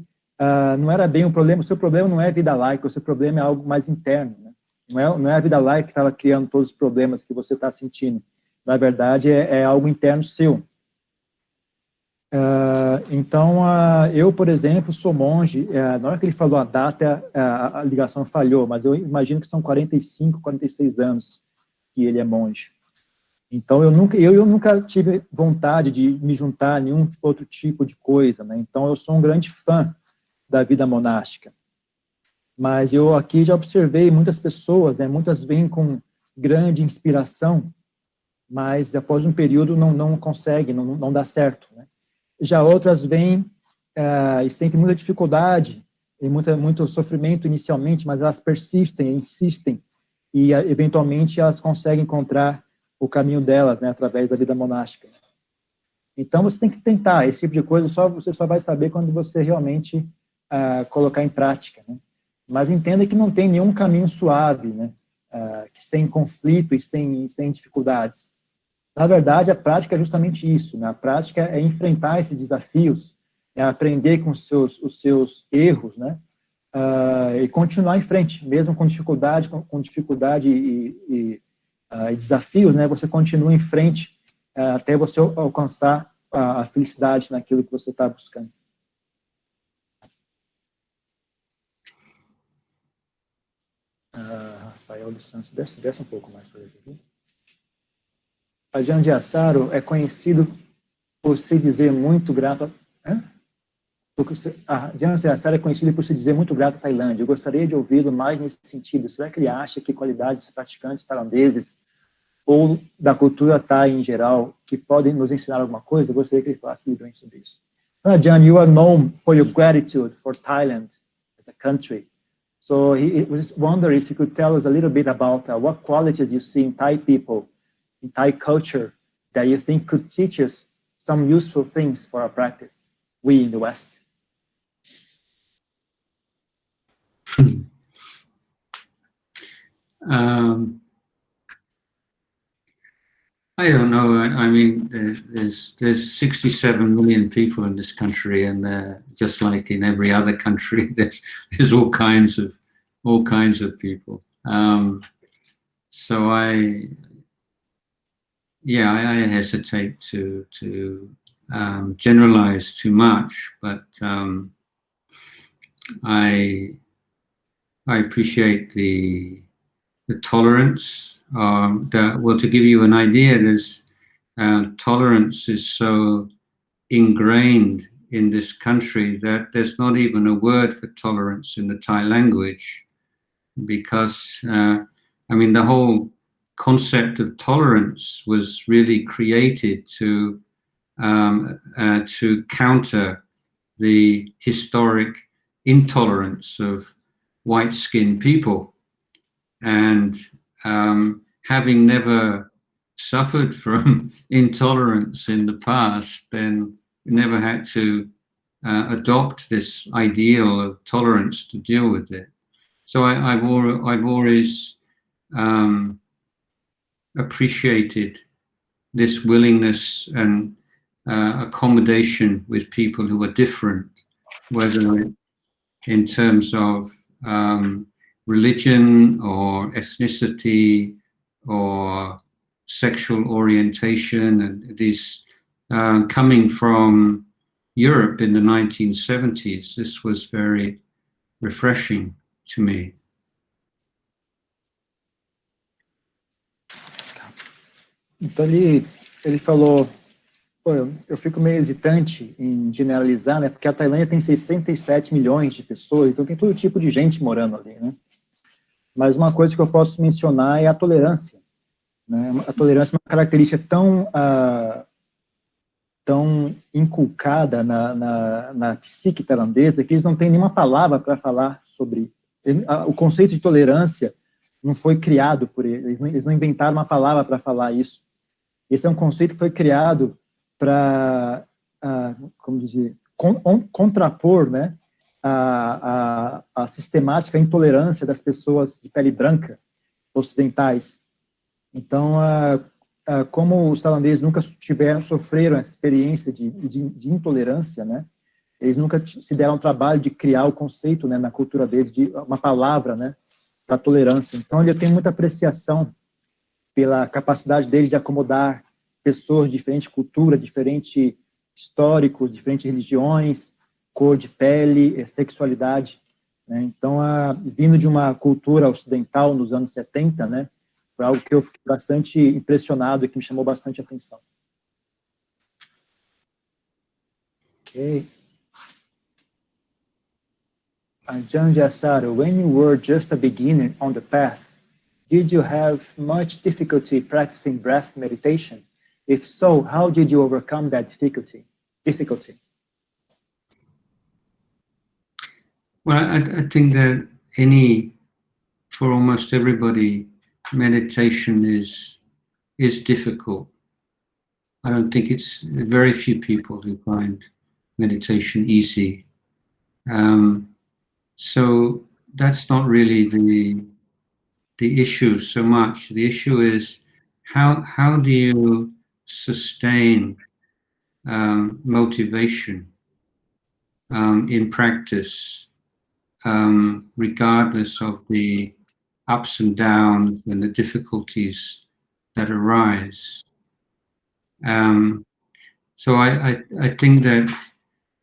não era bem o problema, o seu problema não é a vida laica, o seu problema é algo mais interno, né? Não é a vida laica que estava criando todos os problemas que você está sentindo. Na verdade, é algo interno seu. Então, eu, por exemplo, sou monge. Na hora que ele falou a data, a ligação falhou, mas eu imagino que são 45, 46 anos que ele é monge. Então, eu nunca tive vontade de me juntar a nenhum outro tipo de coisa, né? Então, eu sou um grande fã da vida monástica. Mas eu aqui já observei muitas pessoas, né, muitas vêm com grande inspiração, mas após um período não conseguem, não dá certo, né? Já outras vêm e sentem muita dificuldade, e muito sofrimento inicialmente, mas elas persistem, insistem, e eventualmente elas conseguem encontrar o caminho delas, né, através da vida monástica. Então, você tem que tentar. Esse tipo de coisa você só vai saber quando você realmente colocar em prática, né? Mas entenda que não tem nenhum caminho suave, né? Que sem conflito e sem dificuldades. Na verdade, a prática é justamente isso, né? A prática é enfrentar esses desafios, é aprender com os seus erros, né? E continuar em frente, mesmo com dificuldade, e desafios, né? Você continua em frente até você alcançar a felicidade naquilo que você está buscando. Rafael de Santos, desce um pouco mais para esse aqui. Ajahn Jayasaro é conhecido por se dizer muito grato. Ajahn Jayasaro é conhecido por se dizer muito grato à Tailândia. Eu gostaria de ouvi-lo mais nesse sentido. Será que ele acha que qualidades dos praticantes tailandeses ou da cultura Thai em geral que podem nos ensinar alguma coisa? Eu gostaria que ele falasse livremente sobre isso. Ajahn, you are known for your gratitude for Thailand as a country. So he was wondering if you could tell us a little bit about what qualities you see in Thai people, in Thai culture, that you think could teach us some useful things for our practice, we in the West. I don't know. I mean, there's 67 million people in this country, and just like in every other country, there's all kinds of people. So I hesitate to generalize too much, but I appreciate the tolerance. Well, to give you an idea, there's tolerance is so ingrained in this country that there's not even a word for tolerance in the Thai language, because I mean, the whole concept of tolerance was really created to counter the historic intolerance of white-skinned people. And having never suffered from intolerance in the past, then never had to adopt this ideal of tolerance to deal with it. So I've always appreciated this willingness and accommodation with people who are different, whether in terms of religion or ethnicity or sexual orientation. And these coming from Europe in the 1970s, this was very refreshing to me. Então ele falou, eu fico meio hesitante em generalizar, né, porque a Tailândia tem 67 milhões de pessoas, então tem todo tipo de gente morando ali, né? Mas uma coisa que eu posso mencionar é a tolerância, né? A tolerância é uma característica tão inculcada na psique tailandesa que eles não têm nenhuma palavra para falar sobre. O conceito de tolerância não foi criado por eles, eles não inventaram uma palavra para falar isso. Esse é um conceito que foi criado para, como dizer, contrapor, né, a sistemática intolerância das pessoas de pele branca ocidentais. Então, como os tailandeses nunca sofreram essa experiência de intolerância, né, eles nunca se deram o trabalho de criar o conceito, né, na cultura deles, de uma palavra, né, para tolerância. Então, eu tenho muita apreciação pela capacidade deles de acomodar pessoas de diferente cultura, diferente histórico, diferentes religiões, cor de pele, sexualidade, né? Então, vindo de uma cultura ocidental nos anos 70, né, foi algo que eu fiquei bastante impressionado e que me chamou bastante atenção. Ok. Ajahn Jayasaro, when you were just a beginner on the path, did you have much difficulty practicing breath meditation? If so, how did you overcome that difficulty? Well, I think that for almost everybody, meditation is is difficult. I don't think it's very few people who find meditation easy. So that's not really the issue so much. The issue is how do you sustain motivation in practice, regardless of the ups and downs and the difficulties that arise. So I think that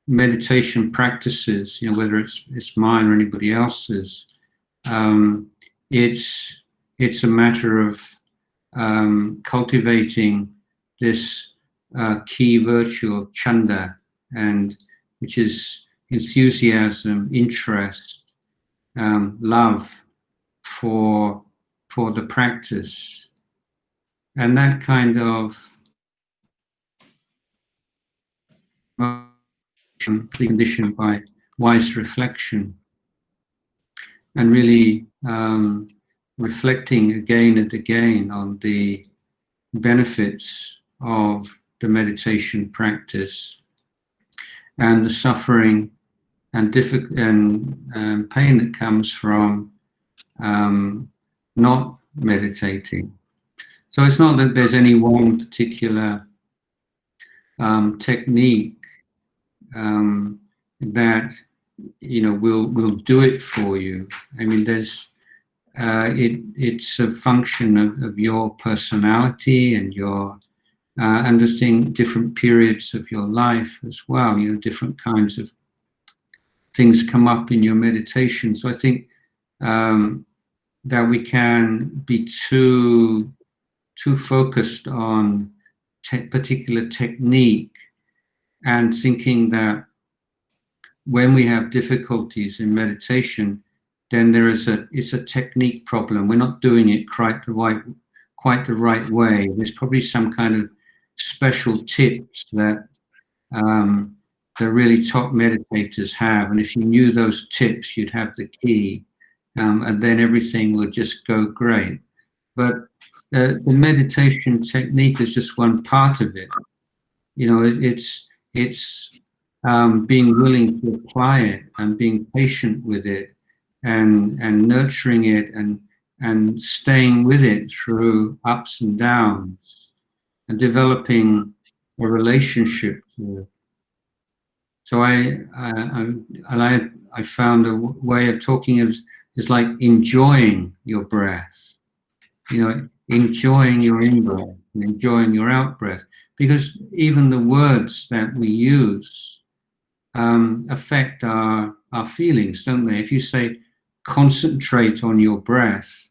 meditation practices, whether it's mine or anybody else's, it's a matter of cultivating this key virtue of chanda, and which is enthusiasm, interest, love for the practice, and that kind of conditioned by wise reflection, and really reflecting again and again on the benefits of the meditation practice and the suffering and pain that comes from not meditating. So it's not that there's any one particular technique that will do it for you. I mean, there's it's a function of your personality and your and I think different periods of your life as well. Different kinds of things come up in your meditation. So I think that we can be too focused on particular technique and thinking that when we have difficulties in meditation, then it's a technique problem. We're not doing it quite the right way. There's probably some kind of special tips that the really top meditators have, and if you knew those tips, you'd have the key, and then everything would just go great. But the meditation technique is just one part of it. It's being willing to apply it and being patient with it and nurturing it and staying with it through ups and downs and developing a relationship to it. So I found a way of talking is like enjoying your breath, enjoying your in-breath and enjoying your out-breath, because even the words that we use affect our feelings, don't they? If you say concentrate on your breath,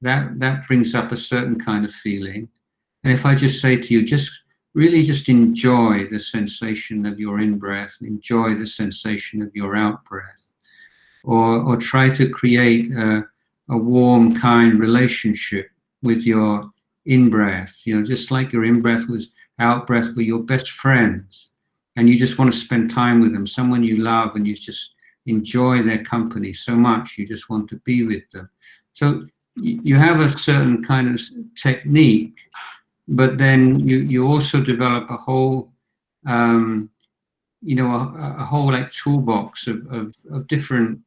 that brings up a certain kind of feeling. And if I just say to you, just enjoy the sensation of your in-breath, enjoy the sensation of your out-breath, or try to create a warm, kind relationship with your in-breath, just like your in-breath was out-breath were your best friends, and you just want to spend time with them, someone you love, and you just enjoy their company so much, you just want to be with them. So you have a certain kind of technique, but then you also develop a whole, a whole like toolbox of different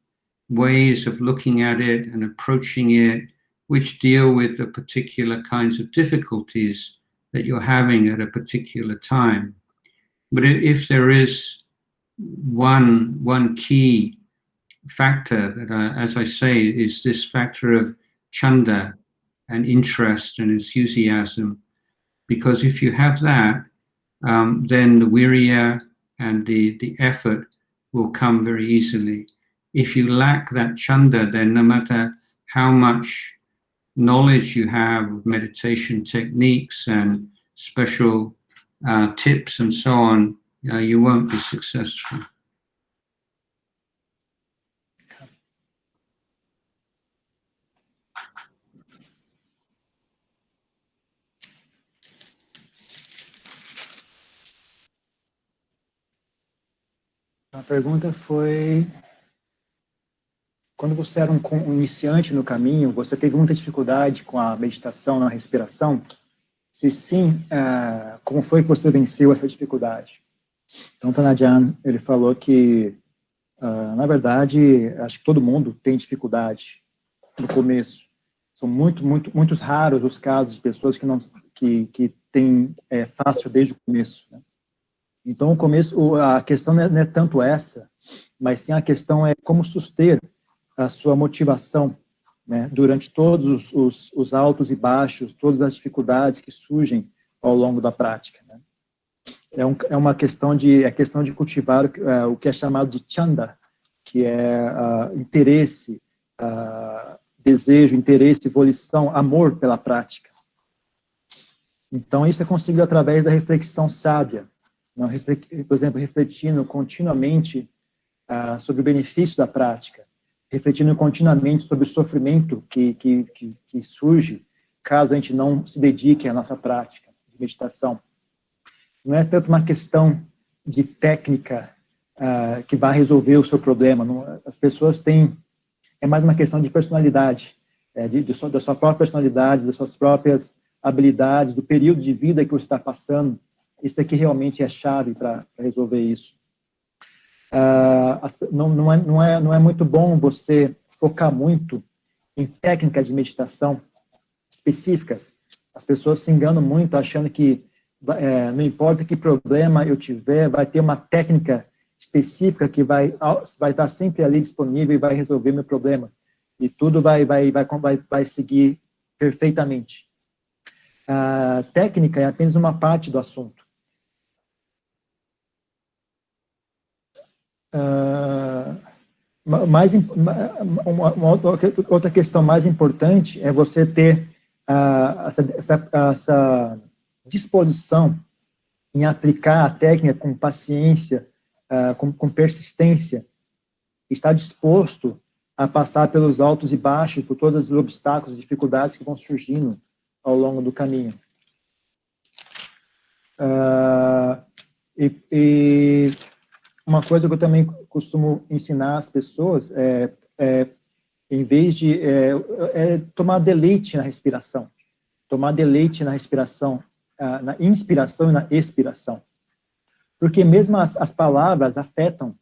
ways of looking at it and approaching it, which deal with the particular kinds of difficulties that you're having at a particular time. But if there is one key factor that, as I say, is this factor of chanda and interest and enthusiasm, because if you have that, then the virya and the effort will come very easily. If you lack that chanda, then no matter how much knowledge you have of meditation techniques and special tips and so on, you won't be successful. A pergunta foi: quando você era um iniciante no caminho, você teve muita dificuldade com a meditação na respiração? Se sim, como foi que você venceu essa dificuldade? Então, Ajahn, ele falou que, na verdade, acho que todo mundo tem dificuldade no começo. São muitos raros os casos de pessoas que têm fácil desde o começo, né? Então, o começo, a questão não é tanto essa, mas sim a questão é como suster a sua motivação, né, durante todos os altos e baixos, todas as dificuldades que surgem ao longo da prática, né? É uma questão de cultivar o que é chamado de chanda, que é interesse, desejo, interesse, volição, amor pela prática. Então, isso é conseguido através da reflexão sábia, não, por exemplo, refletindo continuamente sobre o benefício da prática, refletindo continuamente sobre o sofrimento que surge caso a gente não se dedique à nossa prática de meditação. Não é tanto uma questão de técnica que vai resolver o seu problema. Não, as pessoas têm... É mais uma questão de personalidade, da sua própria personalidade, das suas próprias habilidades, do período de vida que você está passando. Isso aqui realmente é a chave para resolver isso. Não é muito bom você focar muito em técnicas de meditação específicas. As pessoas se enganam muito achando que não importa que problema eu tiver, vai ter uma técnica específica que vai estar sempre ali disponível e vai resolver meu problema. E tudo vai seguir perfeitamente. A técnica é apenas uma parte do assunto. Outra questão mais importante é você ter essa disposição em aplicar a técnica com paciência, com persistência, estar disposto a passar pelos altos e baixos, por todos os obstáculos, dificuldades que vão surgindo ao longo do caminho. E uma coisa que eu também costumo ensinar às pessoas em vez de tomar deleite na respiração, na inspiração e na expiração, porque mesmo as palavras afetam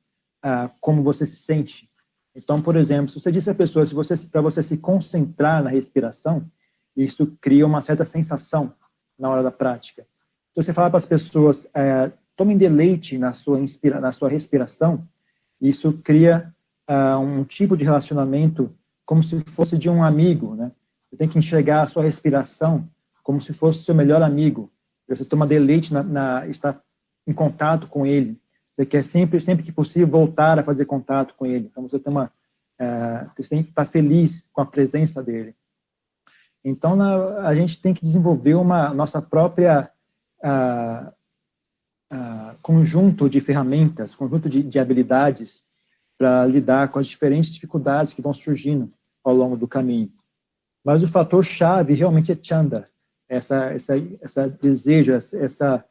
como você se sente. Então, por exemplo, se você disse à pessoa, para você se concentrar na respiração, isso cria uma certa sensação na hora da prática. Se você falar para as pessoas, tomem deleite na sua respiração, isso cria um tipo de relacionamento como se fosse de um amigo, né? Você tem que enxergar a sua respiração como se fosse seu melhor amigo. Você toma deleite estar em contato com ele. Você quer sempre que possível voltar a fazer contato com ele. Então você tem que estar feliz com a presença dele. Então a gente tem que desenvolver nossa própria conjunto de ferramentas, conjunto de habilidades para lidar com as diferentes dificuldades que vão surgindo ao longo do caminho. Mas o fator chave realmente é chanda, essa desejo, essa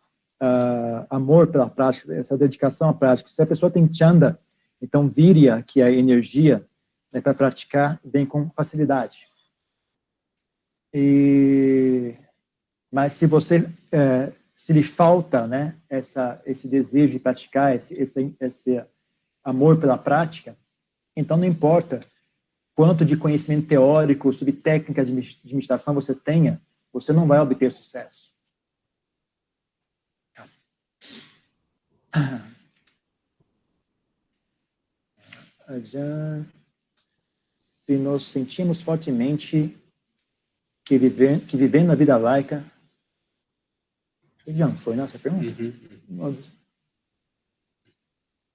amor pela prática, essa dedicação à prática. Se a pessoa tem chanda, então virya, que é a energia, para praticar, vem com facilidade. Mas se lhe falta, né, esse desejo de praticar, esse amor pela prática, então não importa quanto de conhecimento teórico sobre técnicas de meditação você tenha, você não vai obter sucesso. Se nos sentimos fortemente que vivendo a vida laica... Já não foi nossa pergunta?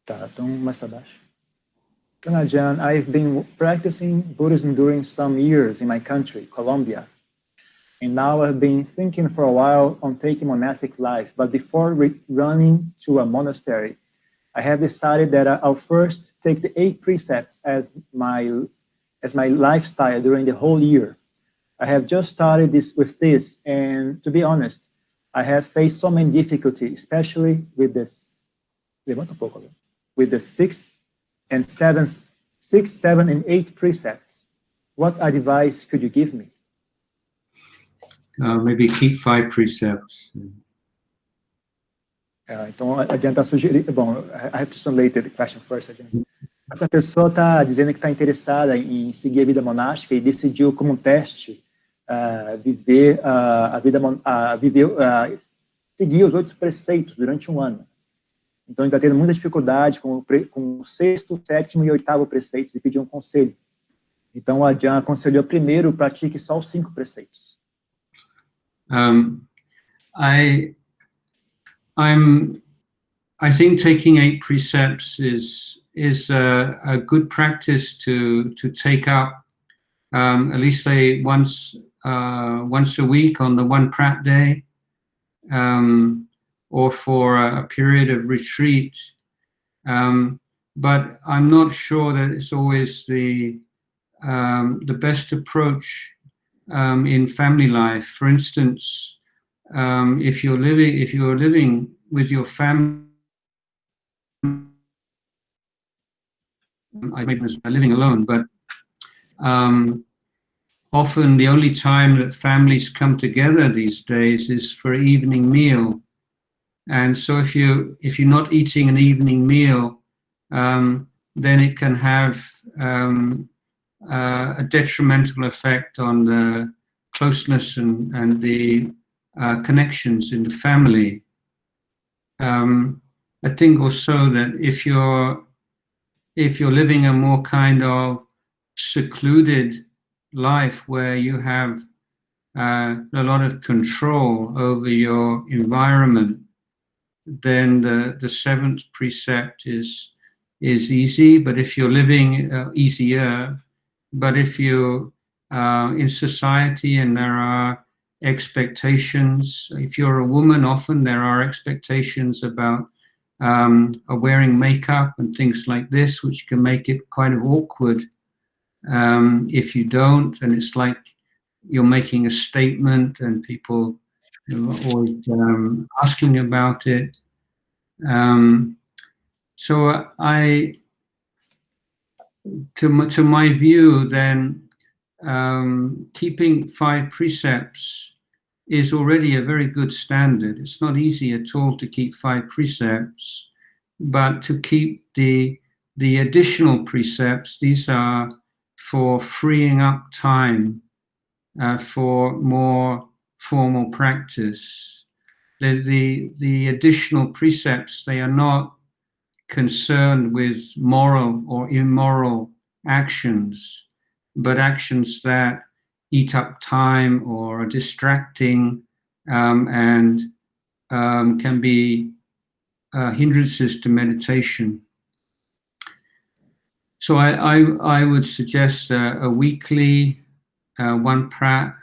Tá, então mais para baixo. Ajahn, I've been practicing Buddhism during some years in my country, Colombia. And now I've been thinking for a while on taking monastic life. But before running to a monastery, I have decided that I'll first take the 8 precepts as my lifestyle during the whole year. I have just started with this, and to be honest, I have faced so many difficulties, especially with the 6th, 7, and 8 precepts. What advice could you give me? maybe keep 5 precepts. Então, adianta sugerir... Bom, I have to translate the question first. Essa pessoa está dizendo que está interessada em seguir a vida monástica e decidiu, como um teste, seguir os 8 preceitos durante um ano. Então, ele está tendo muita dificuldade com o 6º, 7º e 8º preceitos e pediu um conselho. Então, a Ajahn aconselhou primeiro, pratique só os 5 preceitos. I think taking 8 precepts is a good practice to take up, at least say once a week on the one prat day, or for a period of retreat. But I'm not sure that it's always the best approach in family life. For instance, if you're living with your family, I may be living alone, but often the only time that families come together these days is for an evening meal. And so if you're not eating an evening meal, then it can have a detrimental effect on the closeness and the connections in the family. I think also that if you're living a more kind of secluded life where you have a lot of control over your environment, then the 7th precept is easy. But if you're living easier, but if you're in society and there are expectations, if you're a woman, often there are expectations about wearing makeup and things like this, which can make it kind of awkward if you don't, and it's like you're making a statement and people are always asking about it. So to my view, then keeping 5 precepts is already a very good standard. It's not easy at all to keep 5 precepts, but to keep the additional precepts, these are for freeing up time for more formal practice. The additional precepts, they are not concerned with moral or immoral actions, but actions that eat up time or are distracting and can be hindrances to meditation. So I would suggest a weekly 1 prat,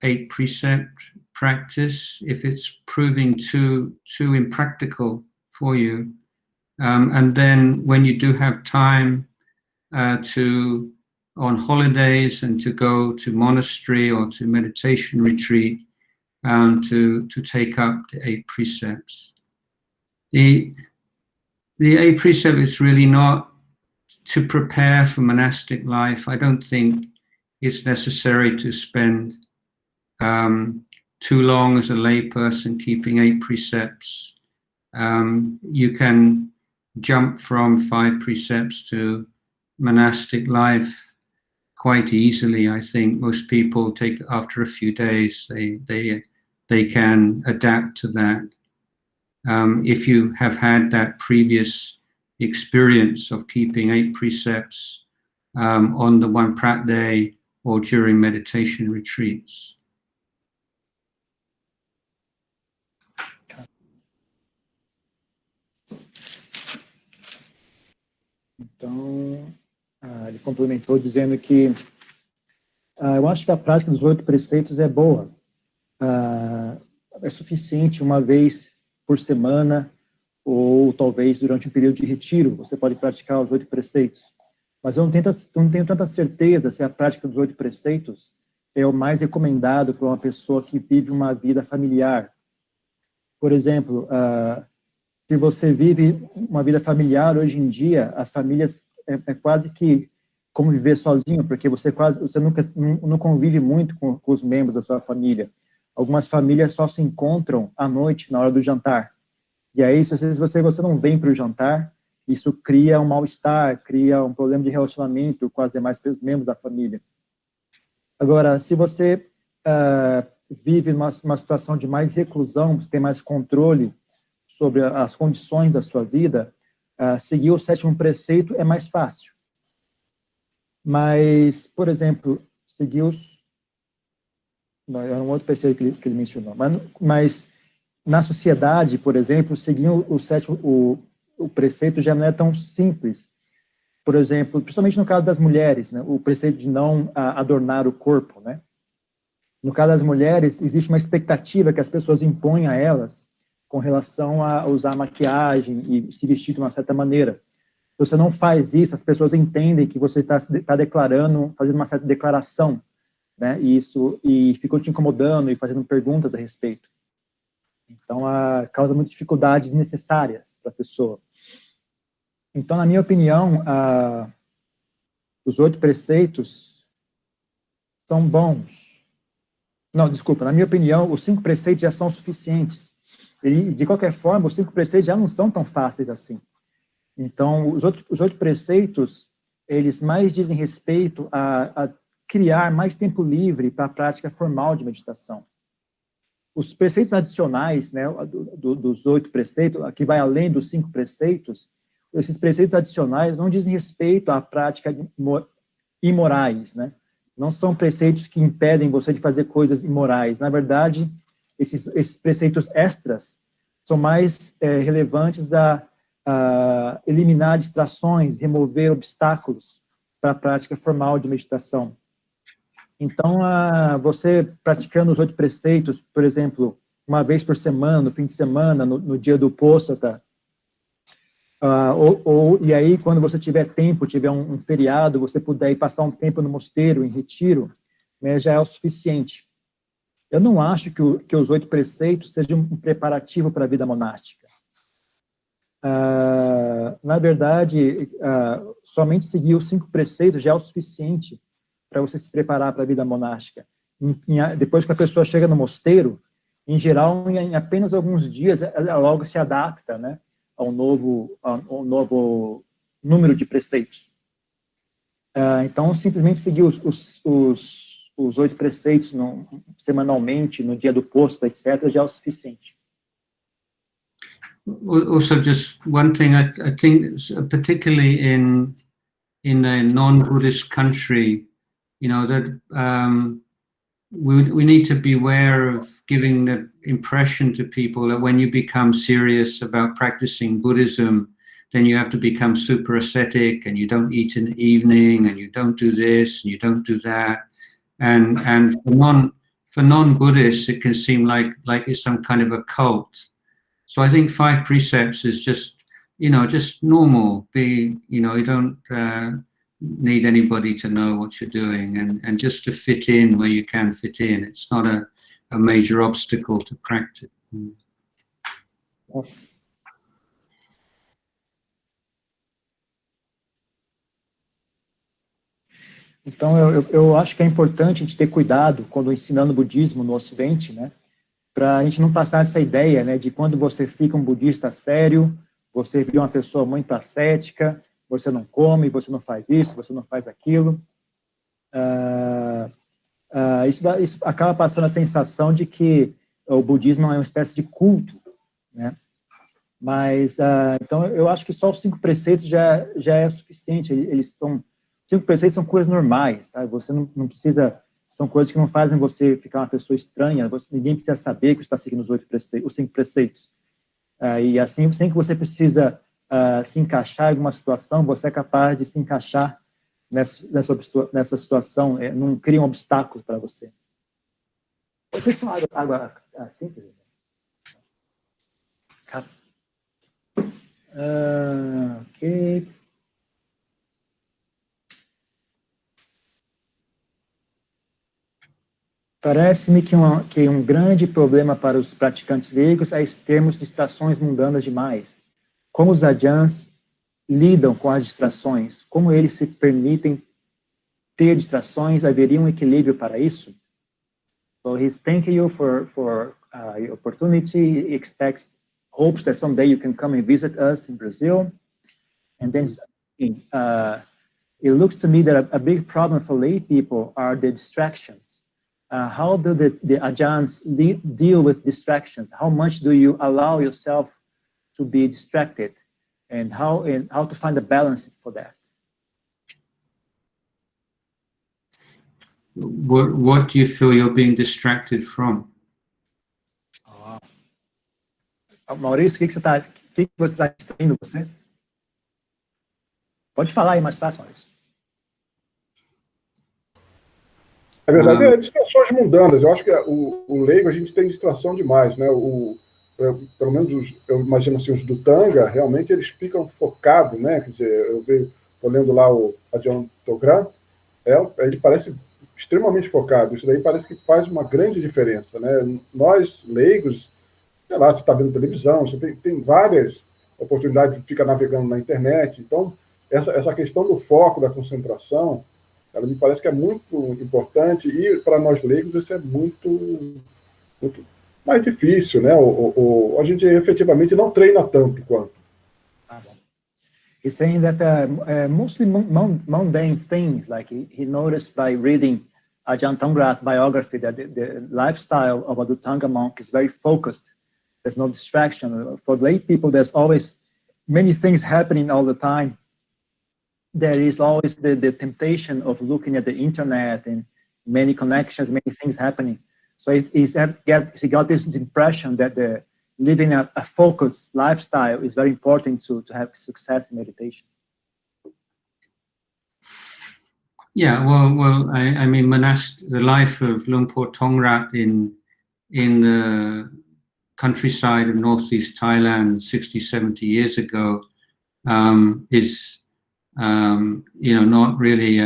8 precept practice if it's proving too impractical for you. And then when you do have time on holidays and to go to monastery or to meditation retreat, to take up the 8 precepts. The 8 precept is really not to prepare for monastic life. I don't think it's necessary to spend too long as a lay person keeping 8 precepts. You can jump from 5 precepts to monastic life quite easily. I think most people take, after a few days, they can adapt to that. If you have had that previous experience of keeping 8 precepts on the 1 prat day or during meditation retreats. Então, ele complementou dizendo que eu acho que a prática dos 8 preceitos é boa. É suficiente uma vez por semana ou talvez durante um período de retiro, você pode praticar os 8 preceitos. Mas eu não tenho tanta certeza se a prática dos 8 preceitos é o mais recomendado para uma pessoa que vive uma vida familiar. Por exemplo, se você vive uma vida familiar hoje em dia, as famílias é quase que como viver sozinho, porque você não convive muito com os membros da sua família. Algumas famílias só se encontram à noite, na hora do jantar. E aí, se você não vem para o jantar, isso cria um mal-estar, cria um problema de relacionamento com as demais membros da família. Agora, se você vive numa situação de mais reclusão, você tem mais controle sobre as condições da sua vida, seguir o 7º preceito é mais fácil. Mas, por exemplo, seguir os... Não, é um outro preceito que ele mencionou. Mas na sociedade, por exemplo, seguir o preceito já não é tão simples. Por exemplo, principalmente no caso das mulheres, né, o preceito de não adornar o corpo, né? No caso das mulheres, existe uma expectativa que as pessoas impõem a elas com relação a usar maquiagem e se vestir de uma certa maneira. Se você não faz isso, as pessoas entendem que você está declarando, fazendo uma certa declaração, né? E ficam te incomodando e fazendo perguntas a respeito. Então, causa muitas dificuldades desnecessárias para a pessoa. Então, na minha opinião, os 8 preceitos são bons. Não, desculpa, na minha opinião, os 5 preceitos já são suficientes. E, de qualquer forma, os 5 preceitos já não são tão fáceis assim. Então, os 8 preceitos, eles mais dizem respeito a criar mais tempo livre para a prática formal de meditação. Os preceitos adicionais, né, dos 8 preceitos, que vai além dos 5 preceitos, esses preceitos adicionais não dizem respeito à prática imorais, né? Não são preceitos que impedem você de fazer coisas imorais. Na verdade, esses preceitos extras são mais relevantes a eliminar distrações, remover obstáculos para a prática formal de meditação. Então, você praticando os 8 preceitos, por exemplo, uma vez por semana, no fim de semana, no dia do Uposatha, e aí, quando você tiver tempo, tiver um feriado, você puder ir passar um tempo no mosteiro, em retiro, né, já é o suficiente. Eu não acho que os 8 preceitos sejam um preparativo para a vida monástica. Na verdade, somente seguir os 5 preceitos já é o suficiente para você se preparar para a vida monástica. Depois que a pessoa chega no mosteiro, em geral, em apenas alguns dias, ela logo se adapta, né, ao novo número de preceitos. Então, simplesmente seguir os 8 preceitos semanalmente, no dia do posto, etc., já é o suficiente. Also, just one thing, I think, particularly in a non-Buddhist country, you know, that we need to beware of giving the impression to people that when you become serious about practicing Buddhism, then you have to become super ascetic, and you don't eat in the evening, and you don't do this, and you don't do that. And for non-Buddhists, it can seem like it's some kind of a cult. So I think 5 precepts is just, you know, just normal. You don't need anybody to know what you're doing, and just to fit in where you can fit in. It's not a major obstacle to practice. Então, eu acho que é importante a gente ter cuidado quando ensinando budismo no Ocidente, né, para a gente não passar essa ideia, né, de quando você fica um budista sério, você vira uma pessoa muito ascética, você não come, você não faz isso, você não faz aquilo. Isso acaba passando a sensação de que o budismo é uma espécie de culto, né? Mas, então, eu acho que só os 5 preceitos já é suficiente. 5 preceitos são coisas normais, sabe? Você não precisa... São coisas que não fazem você ficar uma pessoa estranha. Ninguém precisa saber que você está seguindo os 5 preceitos. E assim, sem que você precisa se encaixar em alguma situação, você é capaz de se encaixar nessa situação, não cria um obstáculo para você. Pessoal, água simples. Ok. Parece-me que um grande problema para os praticantes leigos é termos distrações mundanas demais. Como os ajahns lidam com as distrações? Como eles se permitem ter distrações? Haveria um equilíbrio para isso? So he's thanking you for your opportunity. He hopes that someday you can come and visit us in Brazil. And then it looks to me that a big problem for lay people are the distractions. How do the Ajahns deal with distractions? How much do you allow yourself to be distracted, and how to find a balance for that? What do you feel you're being distracted from? Maurício, o que você está distraindo você? Pode falar aí mais fácil, Maurício. É verdade, é distrações mundanas. Eu acho que o leigo, a gente tem distração demais, né? Pelo menos, eu imagino assim, os do Tanga, realmente eles ficam focados, né? Quer dizer, estou lendo lá o Ajahn Jayasaro, ele parece extremamente focado. Isso daí parece que faz uma grande diferença, né? Nós, leigos, sei lá, você está vendo televisão, você tem várias oportunidades de ficar navegando na internet. Então, essa questão do foco, da concentração, ela me parece que é muito importante, e para nós leigos isso é muito mais difícil, né? A gente efetivamente não treina tanto quanto. He's saying that mostly mundane things, like he noticed by reading Ajahn Tongrat biography that the lifestyle of a Dhutanga monk is very focused. There's no distraction. For lay people, there's always many things happening all the time. There is always the temptation of looking at the internet and many connections, many things happening. So he got this impression that living a focused lifestyle is very important to have success in meditation. Yeah, well, I mean, the life of Luang Por Tongrat in the countryside of northeast Thailand 60, 70 years ago is not really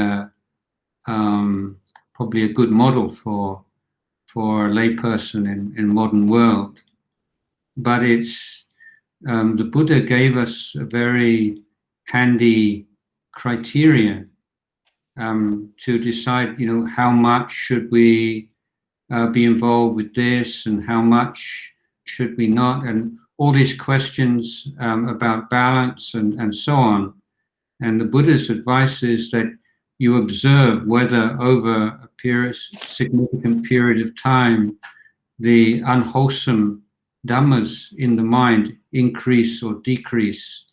probably a good model for a layperson in modern world. But it's the Buddha gave us a very handy criteria to decide, how much should we be involved with this and how much should we not, and all these questions about balance and so on. And the Buddha's advice is that you observe whether over a significant period of time the unwholesome dhammas in the mind increase or decrease,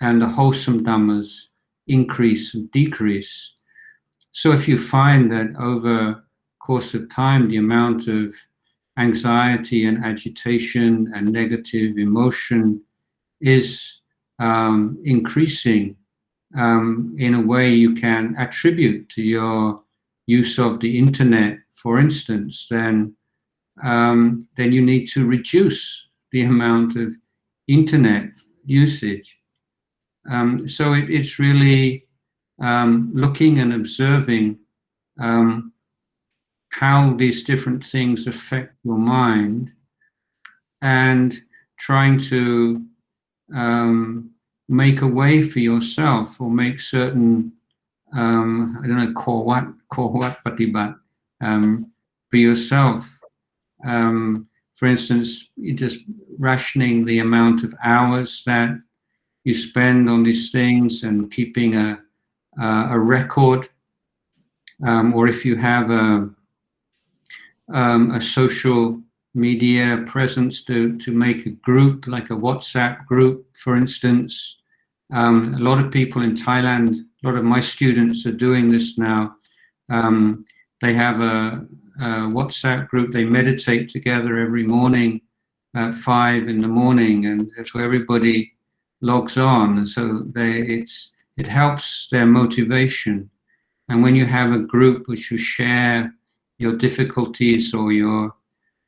and the wholesome dhammas increase and decrease. So if you find that over the course of time the amount of anxiety and agitation and negative emotion is increasing in a way you can attribute to your use of the internet, for instance, then you need to reduce the amount of internet usage. So it's really looking and observing how these different things affect your mind, and trying to make a way for yourself, or make certain I don't know, korwat patibat for yourself. For instance, you're just rationing the amount of hours that you spend on these things and keeping a record, or if you have a social media presence, to make a group, like a WhatsApp group, for instance. A lot of people in Thailand, a lot of my students are doing this now. They have a WhatsApp group. They meditate together every morning at 5 in the morning, and so everybody logs on. And so it helps their motivation. And when you have a group which you share your difficulties or your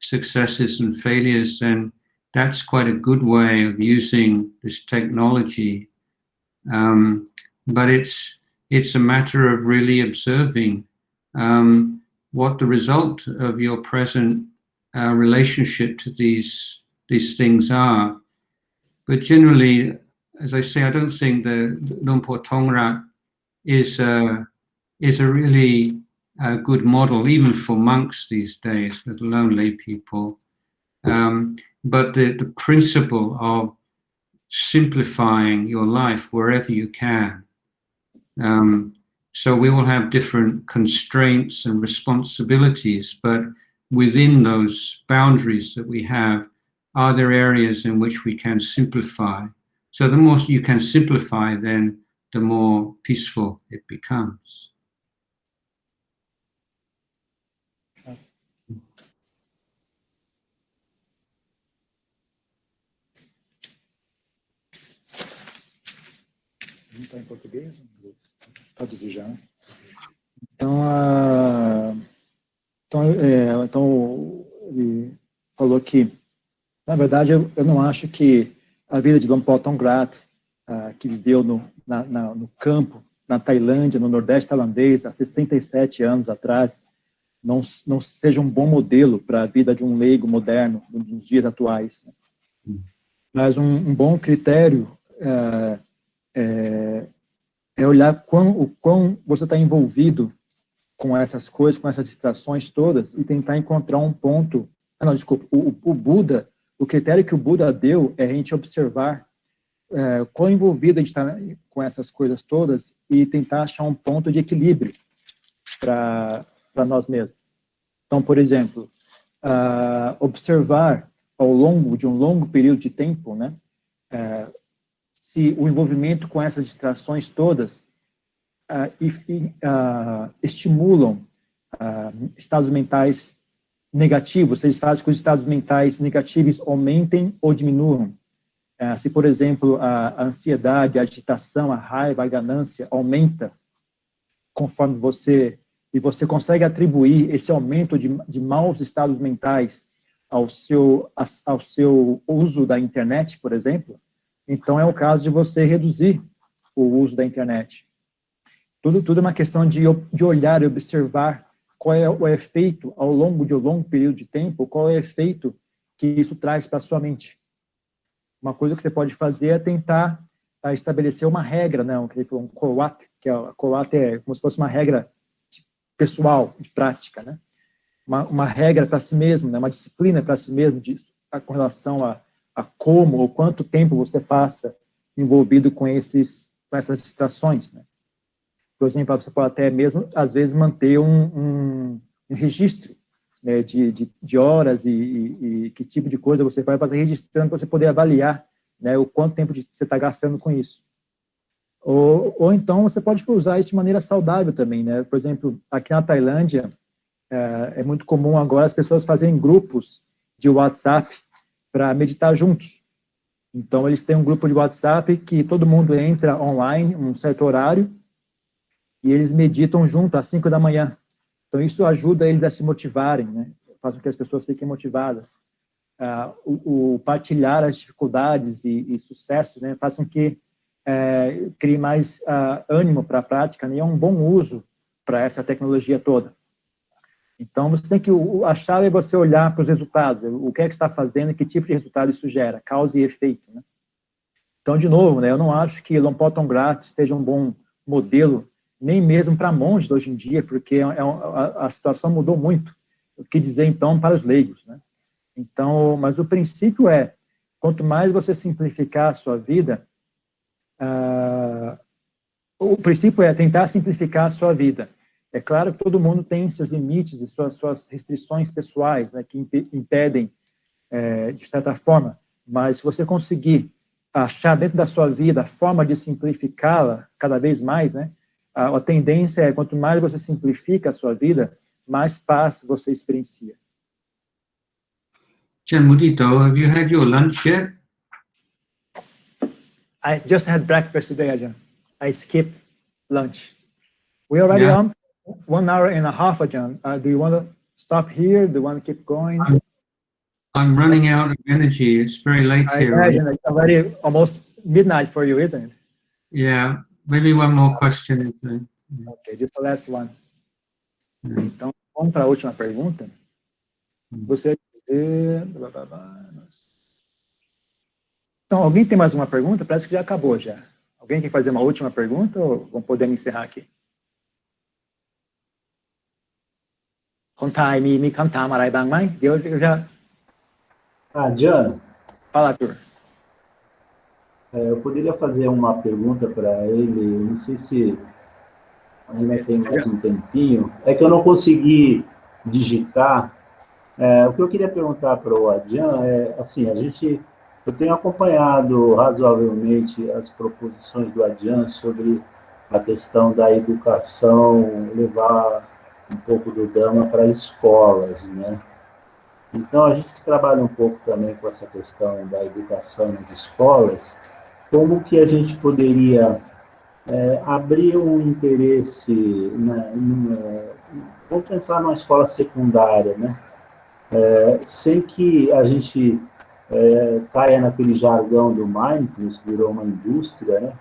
successes and failures, then that's quite a good way of using this technology. But it's a matter of really observing what the result of your present relationship to these things are. But generally, as I say, I don't think the Luang Por Tongrat is a really a good model, even for monks these days, let alone lay people. But the principle of simplifying your life wherever you can. So we will have different constraints and responsibilities, but within those boundaries that we have, are there areas in which we can simplify? So the more you can simplify, then the more peaceful it becomes. Não está em português? Traduzir já. Então, ele falou que, na verdade, eu não acho que a vida de Lompo Tongrat, que viveu no campo, na Tailândia, no Nordeste tailandês, há 67 anos atrás, não seja um bom modelo para a vida de um leigo moderno nos dias atuais. Né? Mas um bom critério é olhar o quão você está envolvido com essas coisas, com essas distrações todas, e tentar encontrar um ponto... o Buda, o critério que o Buda deu é a gente observar quão envolvido a gente está com essas coisas todas e tentar achar um ponto de equilíbrio para nós mesmos. Então, por exemplo, observar ao longo de um longo período de tempo, né, se o envolvimento com essas distrações todas estimulam estados mentais negativos, eles fazem que os estados mentais negativos aumentem ou diminuam. Se, por exemplo, a ansiedade, a agitação, a raiva, a ganância aumenta conforme você consegue atribuir esse aumento de maus estados mentais ao seu uso da internet, por exemplo, então é o caso de você reduzir o uso da internet. Tudo é uma questão de olhar e observar qual é o efeito ao longo de um longo período de tempo, qual é o efeito que isso traz para a sua mente. Uma coisa que você pode fazer é tentar estabelecer uma regra, né, um kawat, que a kawat é como se fosse uma regra pessoal, de prática, né? Uma regra para si mesmo, né, uma disciplina para si mesmo com relação a como ou quanto tempo você passa envolvido com essas distrações, né? Por exemplo, você pode até mesmo, às vezes, manter um registro, né, de horas e que tipo de coisa você vai fazer registrando para você poder avaliar, né, o quanto tempo você está gastando com isso. Ou então você pode usar isso de maneira saudável também, né? Por exemplo, aqui na Tailândia, é muito comum agora as pessoas fazerem grupos de WhatsApp para meditar juntos. Então, eles têm um grupo de WhatsApp que todo mundo entra online, um certo horário, e eles meditam junto às 5 da manhã. Então, isso ajuda eles a se motivarem, né? Faz com que as pessoas fiquem motivadas. O partilhar as dificuldades e sucessos, né? Faz com que crie mais ânimo para a prática, né? E é um bom uso para essa tecnologia toda. Então, você tem que... A chave é você olhar para os resultados, o que é que está fazendo e que tipo de resultado isso gera, causa e efeito, né? Então, de novo, né, eu não acho que Lompo Tongrat seja um bom modelo, nem mesmo para monges hoje em dia, porque a situação mudou muito. O que dizer, então, para os leigos, né? Então, mas o princípio é, quanto mais você simplificar a sua vida, o princípio é tentar simplificar a sua vida. É claro que todo mundo tem seus limites e suas restrições pessoais, né, que impedem, de certa forma, mas se você conseguir achar dentro da sua vida a forma de simplificá-la cada vez mais, né, a tendência é, quanto mais você simplifica a sua vida, mais paz você experiencia. Ajahn Mudito, have you had your lunch yet? I just had breakfast today, Ajahn. I skipped lunch. We already on 1 hour and a half, Ajahn. Do you want to stop here? Do you want to keep going? I'm running out of energy. It's very late here. Imagine it's already almost midnight for you, isn't it? Yeah, maybe one more question. Okay, just the last one. Então, vamos para a última pergunta. Você... Então, alguém tem mais uma pergunta? Parece que já acabou já. Alguém quer fazer uma última pergunta ou vamos poder encerrar aqui? คนไทยมีคำถามอะไรบ้างไหมเดี๋ยวจะ Ajahn, fala, Arthur. eu poderia fazer uma pergunta para ele, não sei se ainda tem mais um tempinho, é que eu não consegui digitar. O que eu queria perguntar para o Ajahn é, assim, eu tenho acompanhado razoavelmente as proposições do Ajahn sobre a questão da educação, levar um pouco do Dhamma para escolas, né? Então, a gente que trabalha um pouco também com essa questão da educação nas escolas, como que a gente poderia abrir um interesse, vamos pensar numa escola secundária, né? Sem que a gente caia naquele jargão do mindfulness, que virou uma indústria, né?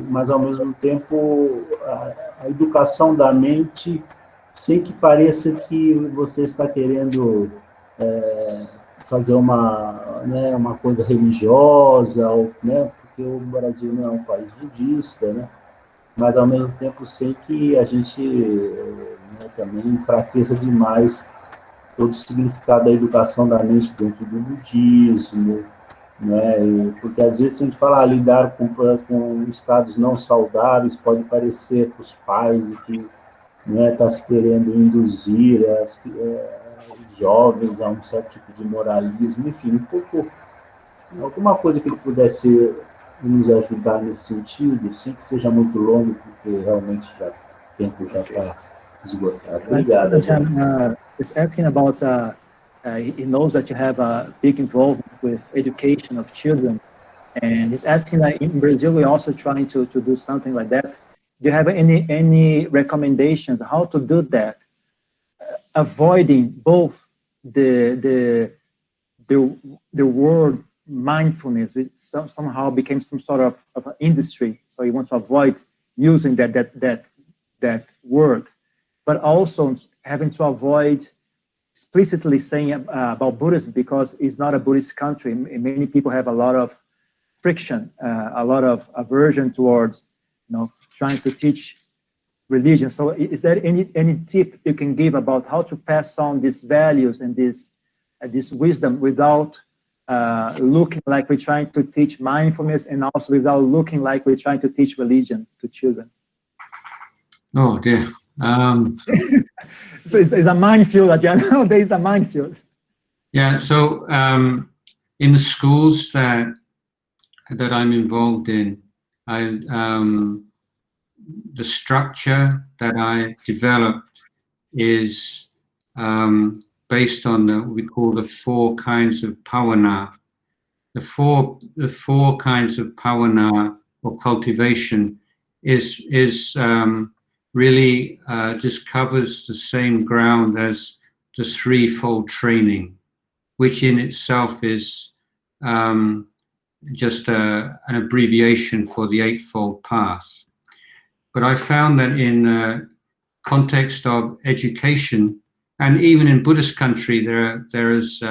Mas, ao mesmo tempo, a educação da mente, sem que pareça que você está querendo fazer uma coisa religiosa, né? Porque o Brasil não é um país budista, né? Mas, ao mesmo tempo, sem que a gente também enfraqueça demais todo o significado da educação da mente dentro do budismo, né? Porque, às vezes, se a gente falar lidar com estados não saudáveis, pode parecer para os pais que está se querendo induzir jovens a um certo tipo de moralismo, enfim, um pouco, alguma coisa que ele pudesse nos ajudar nesse sentido, sem que seja muito longo, porque realmente o tempo já está esgotado. Obrigado. Is asking about, he knows that you have a big involvement with education of children, and he's asking that in Brazil we're also trying to do something like that. Do you have any recommendations how to do that, avoiding both the word mindfulness, which somehow became some sort of an industry, so you want to avoid using that word, but also having to avoid explicitly saying about Buddhism, because it's not a Buddhist country. Many people have a lot of friction, a lot of aversion towards, trying to teach religion. So is there any tip you can give about how to pass on these values and this wisdom without looking like we're trying to teach mindfulness, and also without looking like we're trying to teach religion to children? Oh dear. So it's a minefield. Nowadays, a minefield. Yeah. So in the schools that I'm involved in, the structure that I developed is based on what we call the 4 kinds of bhavana. The four kinds of bhavana or cultivation is really just covers the same ground as the 3-fold training, which in itself is just an abbreviation for the 8-fold path. But I found that in the context of education, and even in Buddhist country, there is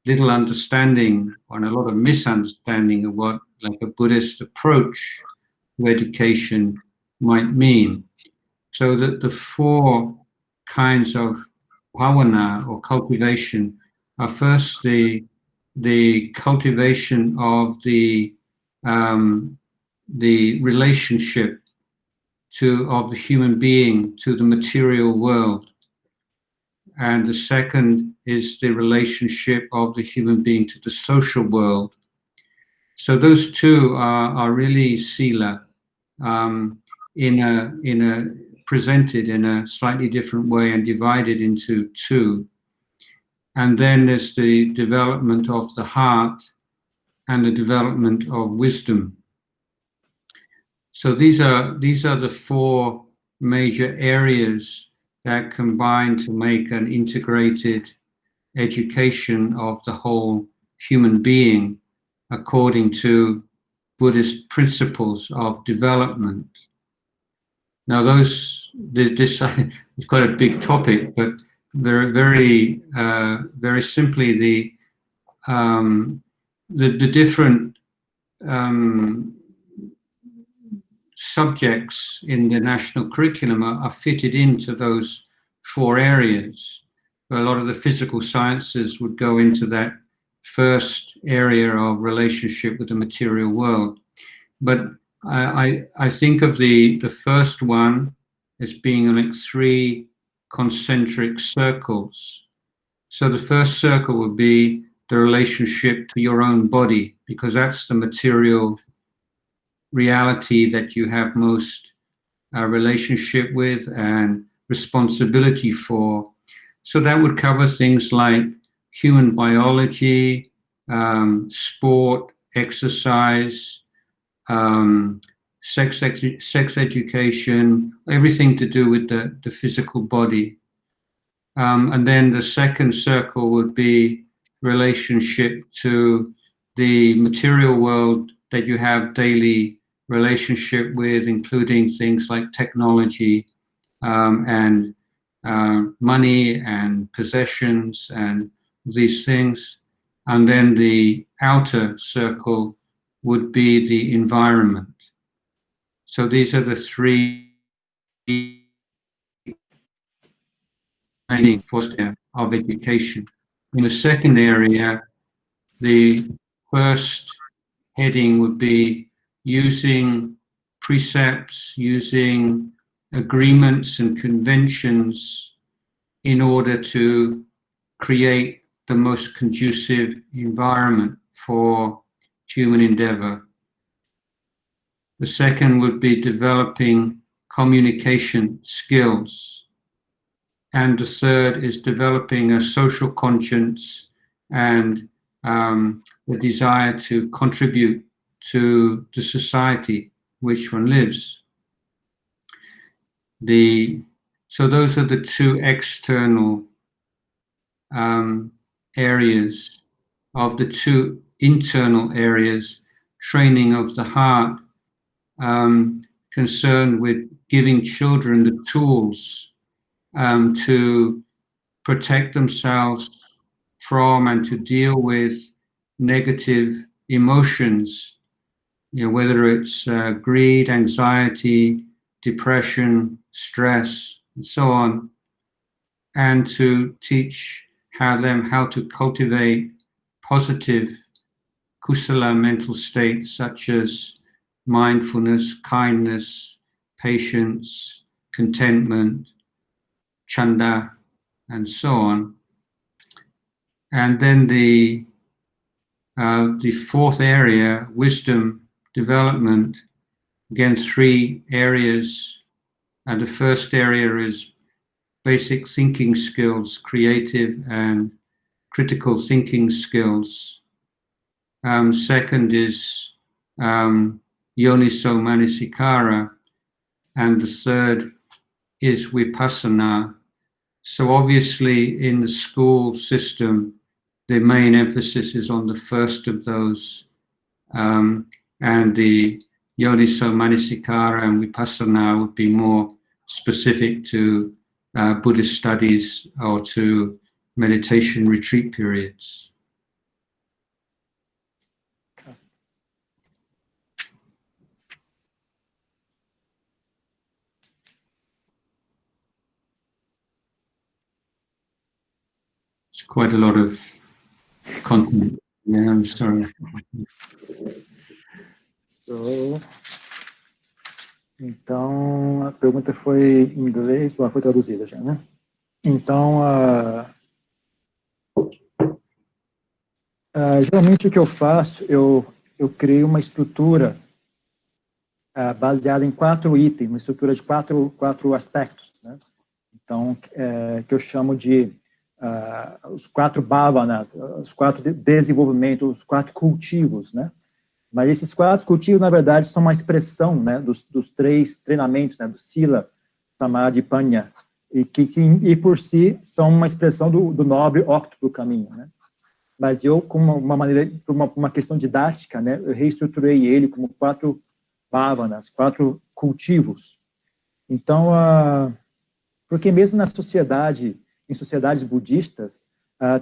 little understanding and a lot of misunderstanding of what like a Buddhist approach to education might mean. So that the 4 kinds of bhavana or cultivation are first the cultivation of the relationship of the human being to the material world, and the second is the relationship of the human being to the social world. So those 2 are really sila, presented in a slightly different way and divided into 2. And then there's the development of the heart and the development of wisdom. So these are the 4 major areas that combine to make an integrated education of the whole human being according to Buddhist principles of development. Now this is quite a big topic, but very simply the different subjects in the national curriculum are fitted into those 4 areas. A lot of the physical sciences would go into that first area of relationship with the material world. But I think of the first one as being like 3 concentric circles. So the first circle would be the relationship to your own body, because that's the material reality that you have most relationship with and responsibility for. So that would cover things like human biology, sport, exercise, sex education, everything to do with the physical body. And then the second circle would be relationship to the material world that you have daily relationship with, including things like technology, and money and possessions and these things. And then the outer circle would be the environment. So these are the 3 main forms of education. In the second area, the first heading would be using precepts, using agreements and conventions in order to create the most conducive environment for human endeavor. The second would be developing communication skills. And the third is developing a social conscience and the desire to contribute to the society which one lives. So those are the 2 external areas. Of the 2 internal areas, training of the heart, concerned with giving children the tools to protect themselves from and to deal with negative emotions, whether it's greed, anxiety, depression, stress, and so on, and to teach them how to cultivate positive kusala mental states such as mindfulness, kindness, patience, contentment, chanda, and so on. And then the 4th area, wisdom development, again 3 areas. And the first area is basic thinking skills, creative and critical thinking skills. Second is yoniso manasikara, and the third is vipassana. So obviously in the school system, the main emphasis is on the first of those, and the yoniso manasikara and vipassana would be more specific to Buddhist studies or to meditation retreat periods. It's quite a lot of content. Yeah, I'm sorry. Então, a pergunta foi em inglês, foi traduzida já, né? Então, geralmente o que eu faço, eu crio uma estrutura baseada em 4 itens, uma estrutura de quatro aspectos, né? Então, que eu chamo de os 4 bhavanas, os 4 desenvolvimentos, os 4 cultivos, né? Mas esses 4 cultivos, na verdade, são uma expressão, né, dos 3 treinamentos, né, do Sila, Samadhi e Panya, e por si são uma expressão do nobre óctuplo caminho, né? Mas eu, com uma questão didática, né, eu reestruturei ele como 4 bhavanas, 4 cultivos. Então, porque mesmo em sociedades budistas,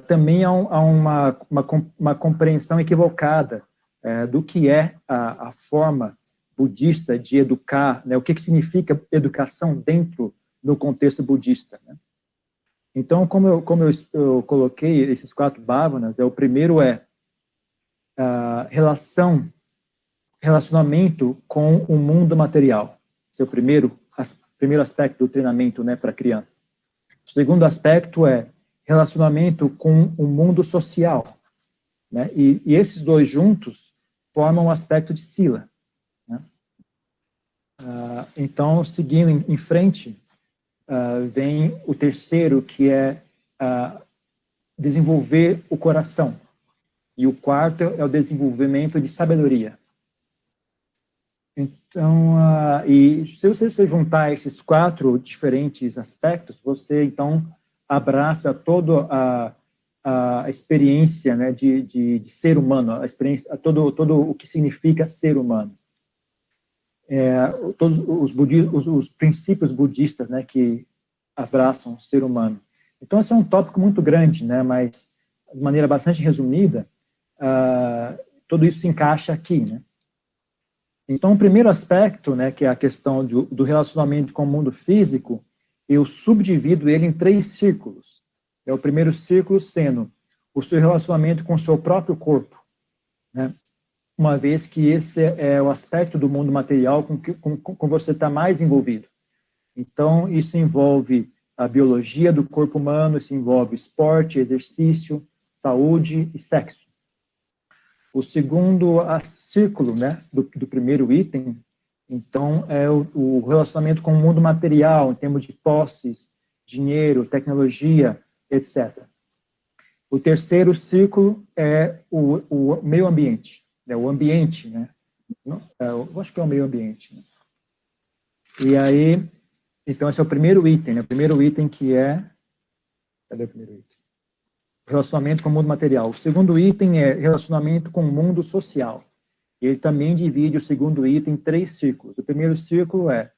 também há uma compreensão equivocada do que é a forma budista de educar, né, o que significa educação dentro do contexto budista, né? Então, como eu coloquei esses 4 bhavanas, o primeiro é relacionamento com o mundo material. Esse é o primeiro aspecto do treinamento, né, para crianças. O segundo aspecto é relacionamento com o mundo social, né? E esses dois juntos formam o aspecto de sila, né? Então, seguindo em frente, vem o terceiro, que é desenvolver o coração. E o quarto é o desenvolvimento de sabedoria. Então, e se você juntar esses 4 diferentes aspectos, você, então, abraça toda a experiência, né, de ser humano, a experiência, todo o que significa ser humano. Todos os princípios budistas, né, que abraçam o ser humano. Então, esse é um tópico muito grande, né, mas, de maneira bastante resumida, tudo isso se encaixa aqui, né. Então, o primeiro aspecto, né, que é a questão do relacionamento com o mundo físico, eu subdivido ele em 3 círculos. O primeiro círculo sendo o seu relacionamento com o seu próprio corpo, né, uma vez que esse é o aspecto do mundo material com você está mais envolvido. Então, isso envolve a biologia do corpo humano, isso envolve esporte, exercício, saúde e sexo. O segundo círculo, né, do primeiro item, então, é o relacionamento com o mundo material, em termos de posses, dinheiro, tecnologia, etc. O terceiro círculo é o meio ambiente, né, o ambiente, né? Eu acho que é o meio ambiente. Né? E aí, então, esse é o primeiro item, né? O primeiro item que é... Cadê o primeiro item? Relacionamento com o mundo material. O segundo item é relacionamento com o mundo social. Ele também divide o segundo item em 3 círculos. O primeiro círculo é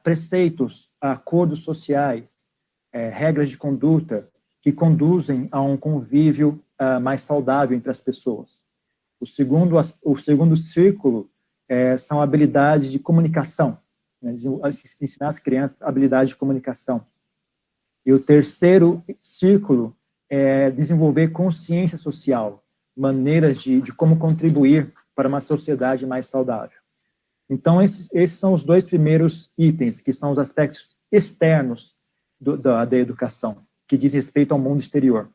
preceitos, acordos sociais, regras de conduta que conduzem a um convívio mais saudável entre as pessoas. O segundo círculo são habilidades de comunicação, né? Ensinar as crianças habilidades de comunicação. E o terceiro círculo é desenvolver consciência social, maneiras de como contribuir para uma sociedade mais saudável. Então, esses são os 2 primeiros itens, que são os aspectos externos da educação, que diz respeito ao mundo exterior.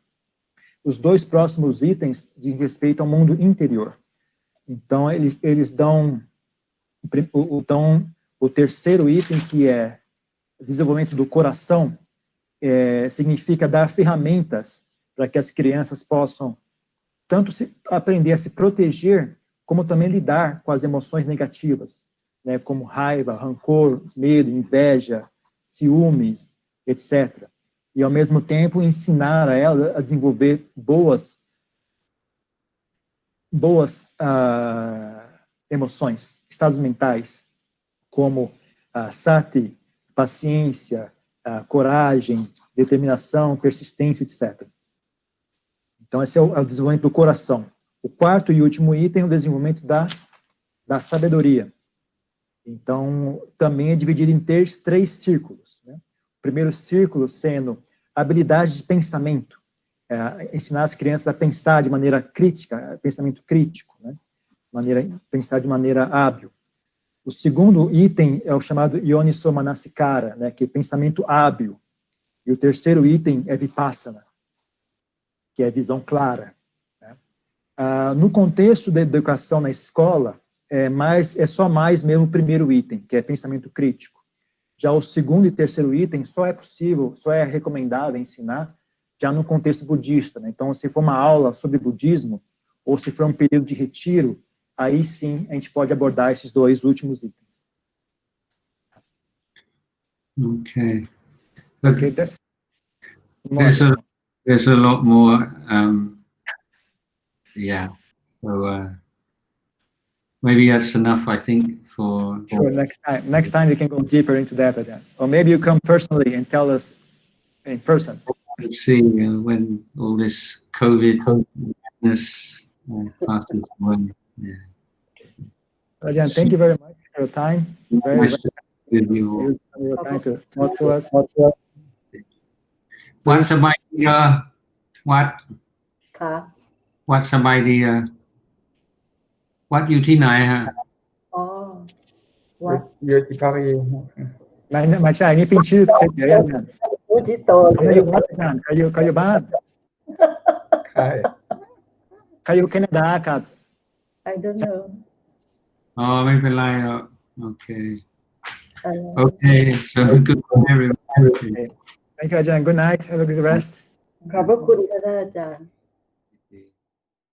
Os 2 próximos itens dizem respeito ao mundo interior. Então, eles dão o terceiro item, que é desenvolvimento do coração, significa dar ferramentas para que as crianças possam tanto aprender a se proteger, como também lidar com as emoções negativas, né, como raiva, rancor, medo, inveja, ciúmes, etc. E, ao mesmo tempo, ensinar a ela a desenvolver boas emoções, estados mentais, como sati, paciência, coragem, determinação, persistência, etc. Então, esse é o desenvolvimento do coração. O quarto e último item é o desenvolvimento da sabedoria. Então, também é dividido em 3 círculos. Né? O primeiro círculo sendo habilidade de pensamento, ensinar as crianças a pensar de maneira crítica, pensamento crítico, né? Pensar de maneira hábil. O segundo item é o chamado Yoniso Manasikara, né? Que é pensamento hábil. E o terceiro item é Vipassana, que é visão clara. Né? No contexto da educação na escola, é só mais mesmo o primeiro item, que é pensamento crítico. Já o segundo e terceiro item só é possível, só é recomendável ensinar já no contexto budista. Né? Então, se for uma aula sobre budismo, ou se for um período de retiro, aí sim a gente pode abordar esses 2 últimos itens. Okay. Okay, There's a lot more. Yeah. So maybe that's enough, I think, for... Sure, next time we can go deeper into that again. Or maybe you come personally and tell us in person. Let's see when all this COVID-ness passes away. Yeah. Again, thank you very much for your time. Very Nice to be with you all. your time to talk to us. วัดสบายดีวัด ค่ะ วัดสบายดีวัดอยู่ที่ไหนฮะ อ๋อวัด เยอะที่พักเอง ไม่ใช่นี่เป็นชื่อเฉยๆอาจารย์ วุฒิโต เขาไม่อยู่วัดอาจารย์เขาอยู่บ้าน ใช่ เขาอยู่แคนาดาครับ I don't know อ๋อไม่เป็นไรหรอกโอเค อะไร Okay, so good for everyone. Thank you, Ajahn. Good night. Have a good rest. ขอบพระคุณค่ะท่านอาจารย์